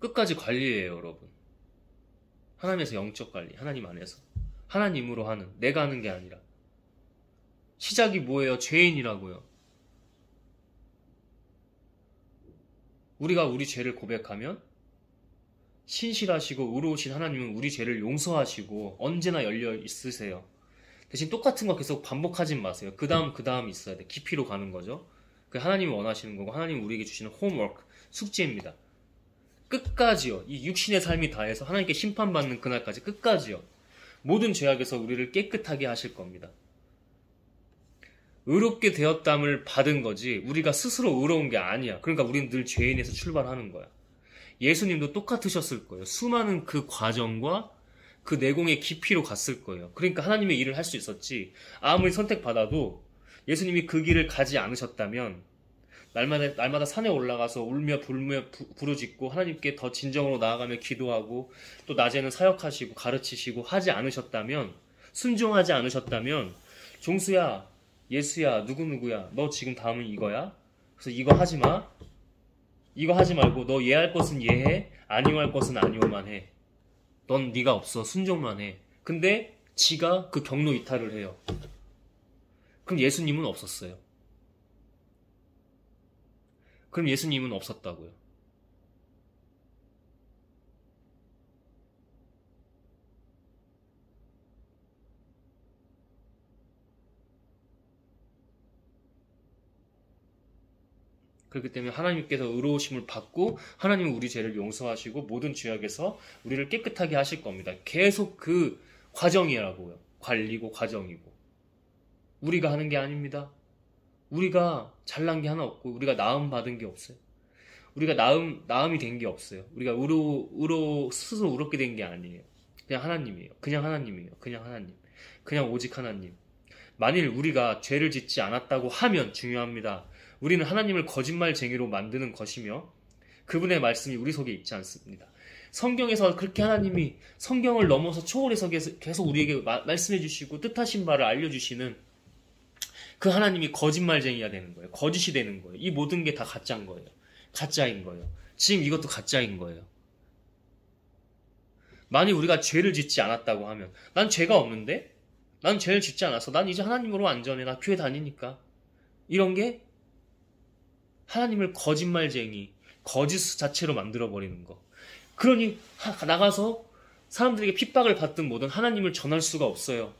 A: 끝까지 관리예요, 여러분. 하나님에서 영적 관리, 하나님 안에서. 하나님으로 하는, 내가 하는 게 아니라. 시작이 뭐예요? 죄인이라고요. 우리가 우리 죄를 고백하면 신실하시고 의로우신 하나님은 우리 죄를 용서하시고 언제나 열려 있으세요. 대신 똑같은 거 계속 반복하진 마세요. 그 다음 있어야 돼. 깊이로 가는 거죠. 그 하나님이 원하시는 거고 하나님이 우리에게 주시는 홈워크, 숙제입니다. 끝까지요. 이 육신의 삶이 다해서 하나님께 심판받는 그날까지 끝까지요. 모든 죄악에서 우리를 깨끗하게 하실 겁니다. 의롭게 되었담을 받은 거지 우리가 스스로 의로운 게 아니야. 그러니까 우리는 늘 죄인에서 출발하는 거야. 예수님도 똑같으셨을 거예요. 수많은 그 과정과 그 내공의 깊이로 갔을 거예요. 그러니까 하나님의 일을 할 수 있었지. 아무리 선택받아도 예수님이 그 길을 가지 않으셨다면 날마다 산에 올라가서 울며 불며 부르짖고 하나님께 더 진정으로 나아가며 기도하고 또 낮에는 사역하시고 가르치시고 하지 않으셨다면, 순종하지 않으셨다면, 종수야, 예수야, 누구누구야, 너 지금 다음은 이거야? 그래서 이거 하지 마. 이거 하지 말고 너 예할 것은 예해, 아니오할 것은 아니오만 해. 넌 네가 없어. 순종만 해. 근데 지가 그 경로 이탈을 해요. 그럼 예수님은 없었어요. 그럼 예수님은 없었다고요. 그렇기 때문에 하나님께서 의로우심을 받고 하나님은 우리 죄를 용서하시고 모든 죄악에서 우리를 깨끗하게 하실 겁니다. 계속 그 과정이라고요. 관리고 과정이고. 우리가 하는 게 아닙니다. 우리가 잘난 게 하나 없고 우리가 나음 받은 게 없어요. 우리가 나음이 된 게 없어요. 우리가 스스로 의롭게 된 게 아니에요. 그냥 하나님이에요. 그냥 하나님이에요. 그냥 하나님. 그냥 오직 하나님. 만일 우리가 죄를 짓지 않았다고 하면 중요합니다. 우리는 하나님을 거짓말쟁이로 만드는 것이며 그분의 말씀이 우리 속에 있지 않습니다. 성경에서 그렇게 하나님이 성경을 넘어서 초월해서 계속 우리에게 말씀해 주시고 뜻하신 바를 알려주시는 그 하나님이 거짓말쟁이가 되는 거예요. 거짓이 되는 거예요. 이 모든 게 다 가짜인 거예요. 가짜인 거예요. 지금 이것도 가짜인 거예요. 만일 우리가 죄를 짓지 않았다고 하면 난 죄가 없는데? 난 죄를 짓지 않았어. 난 이제 하나님으로 안전해. 나 교회 다니니까. 이런 게 하나님을 거짓말쟁이, 거짓 자체로 만들어버리는 거. 그러니 나가서 사람들에게 핍박을 받든 뭐든 하나님을 전할 수가 없어요.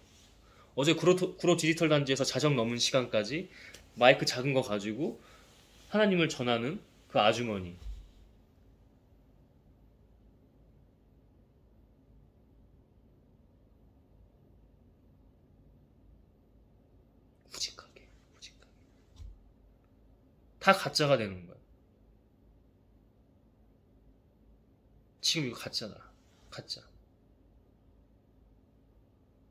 A: 어제 구로 디지털 단지에서 자정 넘은 시간까지 마이크 작은 거 가지고 하나님을 전하는 그 아주머니. 우직하게. 다 가짜가 되는 거야. 지금 이거 가짜다. 가짜.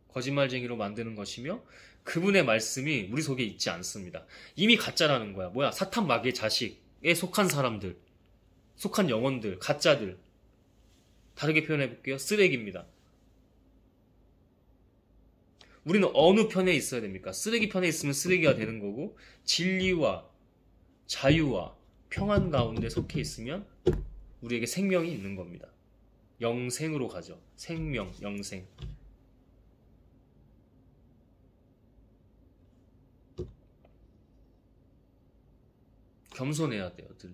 A: 거짓말쟁이로 만드는 것이며 그분의 말씀이 우리 속에 있지 않습니다. 이미 가짜라는 거야. 뭐야? 사탄 마귀의 자식에 속한 사람들, 속한 영혼들, 가짜들. 다르게 표현해 볼게요. 쓰레기입니다. 우리는 어느 편에 있어야 됩니까? 쓰레기 편에 있으면 쓰레기가 되는 거고 진리와 자유와 평안 가운데 속해 있으면 우리에게 생명이 있는 겁니다. 영생으로 가죠. 생명, 영생. 겸손해야 돼요. 늘.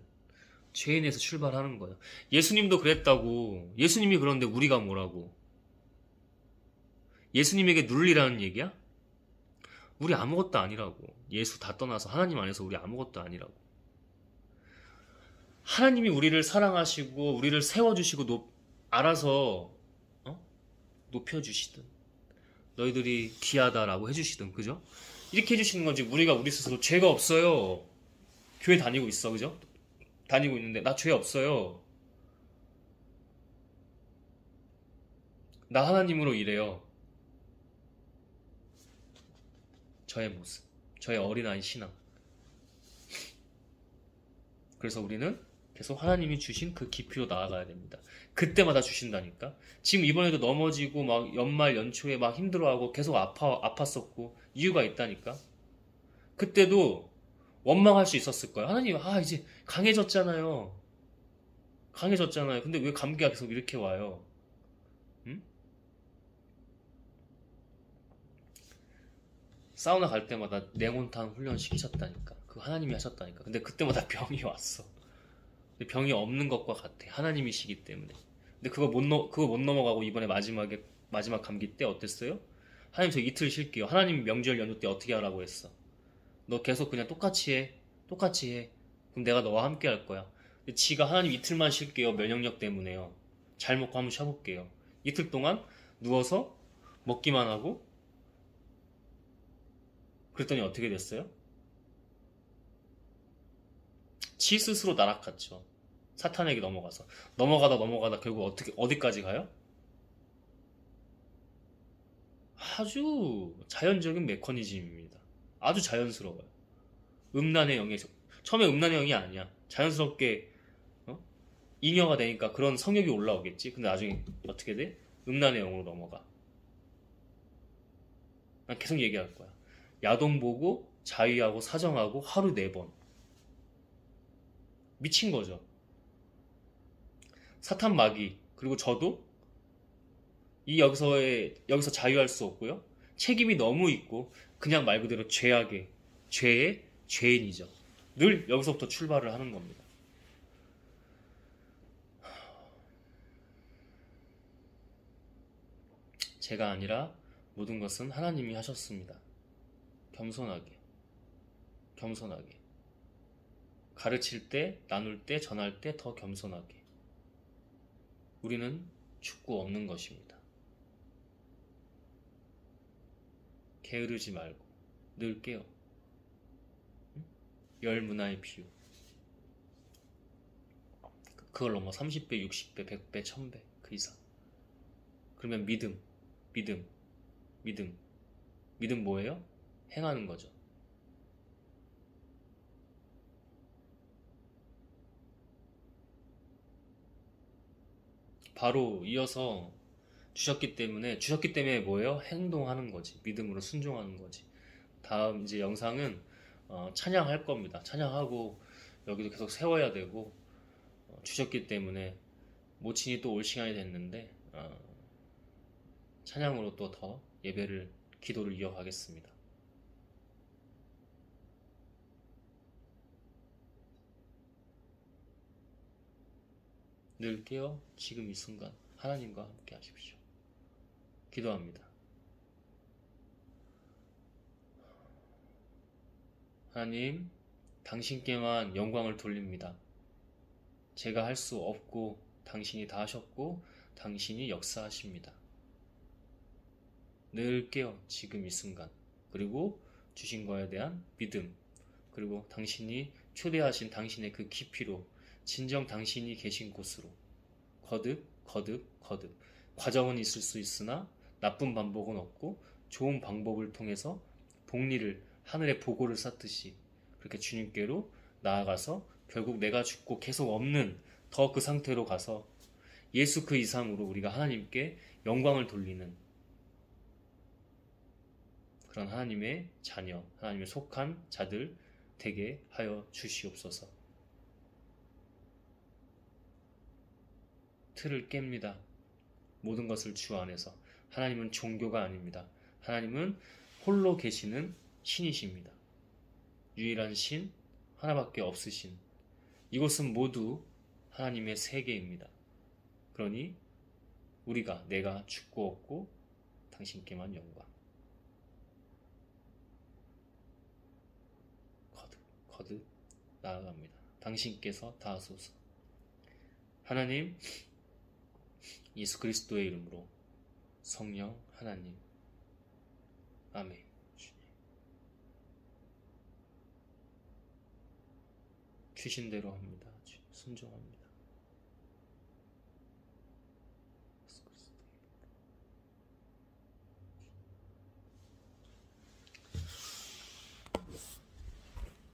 A: 죄인에서 출발하는 거예요. 예수님도 그랬다고. 예수님이 그런데 우리가 뭐라고. 예수님에게 눌리라는 얘기야? 우리 아무것도 아니라고. 예수 다 떠나서 하나님 안에서 우리 아무것도 아니라고. 하나님이 우리를 사랑하시고 우리를 세워주시고 알아서 높여주시든 너희들이 귀하다라고 해주시든 그죠? 이렇게 해주시는 건지 우리가 우리 스스로 죄가 없어요. 교회 다니고 있어 그죠? 다니고 있는데 나 죄 없어요. 나 하나님으로 일해요. 저의 모습, 저의 어린아이 신앙. 그래서 우리는 계속 하나님이 주신 그 깊이로 나아가야 됩니다. 그때마다 주신다니까. 지금 이번에도 넘어지고 막 연말 연초에 막 힘들어하고 계속 아팠었고 이유가 있다니까. 그때도 원망할 수 있었을 거야. 하나님, 이제 강해졌잖아요. 강해졌잖아요. 근데 왜 감기가 계속 이렇게 와요? 응? 사우나 갈 때마다 냉온탕 훈련 시키셨다니까. 그거 하나님이 하셨다니까. 근데 그때마다 병이 왔어. 근데 병이 없는 것과 같아. 하나님이시기 때문에. 근데 그거 못 넘어가고 이번에 마지막 감기 때 어땠어요? 하나님 저 이틀 쉴게요. 하나님 명절 연휴 때 어떻게 하라고 했어? 너 계속 그냥 똑같이 해. 똑같이 해. 그럼 내가 너와 함께 할 거야. 근데 지가 하나님 이틀만 쉴게요. 면역력 때문에요. 잘 먹고 한번 쉬어볼게요. 이틀 동안 누워서 먹기만 하고 그랬더니 어떻게 됐어요? 지 스스로 나락갔죠. 사탄에게 넘어가다 결국 어디까지 가요? 아주 자연적인 메커니즘입니다. 아주 자연스러워요. 음란의 영에서 처음에 음란의 영이 아니야. 자연스럽게 어? 잉여가 되니까 그런 성욕이 올라오겠지. 근데 나중에 어떻게 돼? 음란의 영으로 넘어가. 난 계속 얘기할 거야. 야동 보고 자위하고 사정하고 하루 4번. 미친 거죠. 사탄 마귀 그리고 저도 여기서 자유할 수 없고요. 책임이 너무 있고 그냥 말 그대로 죄의 죄인이죠. 늘 여기서부터 출발을 하는 겁니다. 제가 아니라 모든 것은 하나님이 하셨습니다. 겸손하게, 겸손하게. 가르칠 때, 나눌 때, 전할 때 더 겸손하게. 우리는 죽고 없는 것입니다. 게으르지 말고 늘 깨어. 열 문화의 비유. 그걸 넘어 30배, 60배, 100배, 1000배 그 이상. 그러면 믿음, 믿음, 믿음. 믿음 뭐예요? 행하는 거죠. 바로 이어서 주셨기 때문에 뭐예요? 행동하는 거지. 믿음으로 순종하는 거지. 다음 이제 영상은 찬양할 겁니다. 찬양하고 여기도 계속 세워야 되고 주셨기 때문에 모친이 또 올 시간이 됐는데 찬양으로 또 더 기도를 이어가겠습니다. 늘 깨어 지금 이 순간 하나님과 함께 하십시오. 기도합니다. 하나님, 당신께만 영광을 돌립니다. 제가 할 수 없고 당신이 다 하셨고 당신이 역사하십니다. 늘 깨어 지금 이 순간 그리고 주신 거에 대한 믿음 그리고 당신이 초대하신 당신의 그 깊이로 진정 당신이 계신 곳으로 거듭 과정은 있을 수 있으나 나쁜 반복은 없고 좋은 방법을 통해서 복리를 하늘의 보고를 쌓듯이 그렇게 주님께로 나아가서 결국 내가 죽고 계속 없는 더 그 상태로 가서 예수 그 이상으로 우리가 하나님께 영광을 돌리는 그런 하나님의 자녀, 하나님의 속한 자들 되게 하여 주시옵소서. 틀을 깹니다. 모든 것을 주 안에서. 하나님은 종교가 아닙니다. 하나님은 홀로 계시는 신이십니다. 유일한 신, 하나밖에 없으신. 이곳은 모두 하나님의 세계입니다. 그러니 내가 죽고 없고 당신께만 영광. 거듭 나아갑니다. 당신께서 다 하소서. 하나님, 예수 그리스도의 이름으로 성령 하나님. 아멘. 주신 대로 합니다. 순종합니다.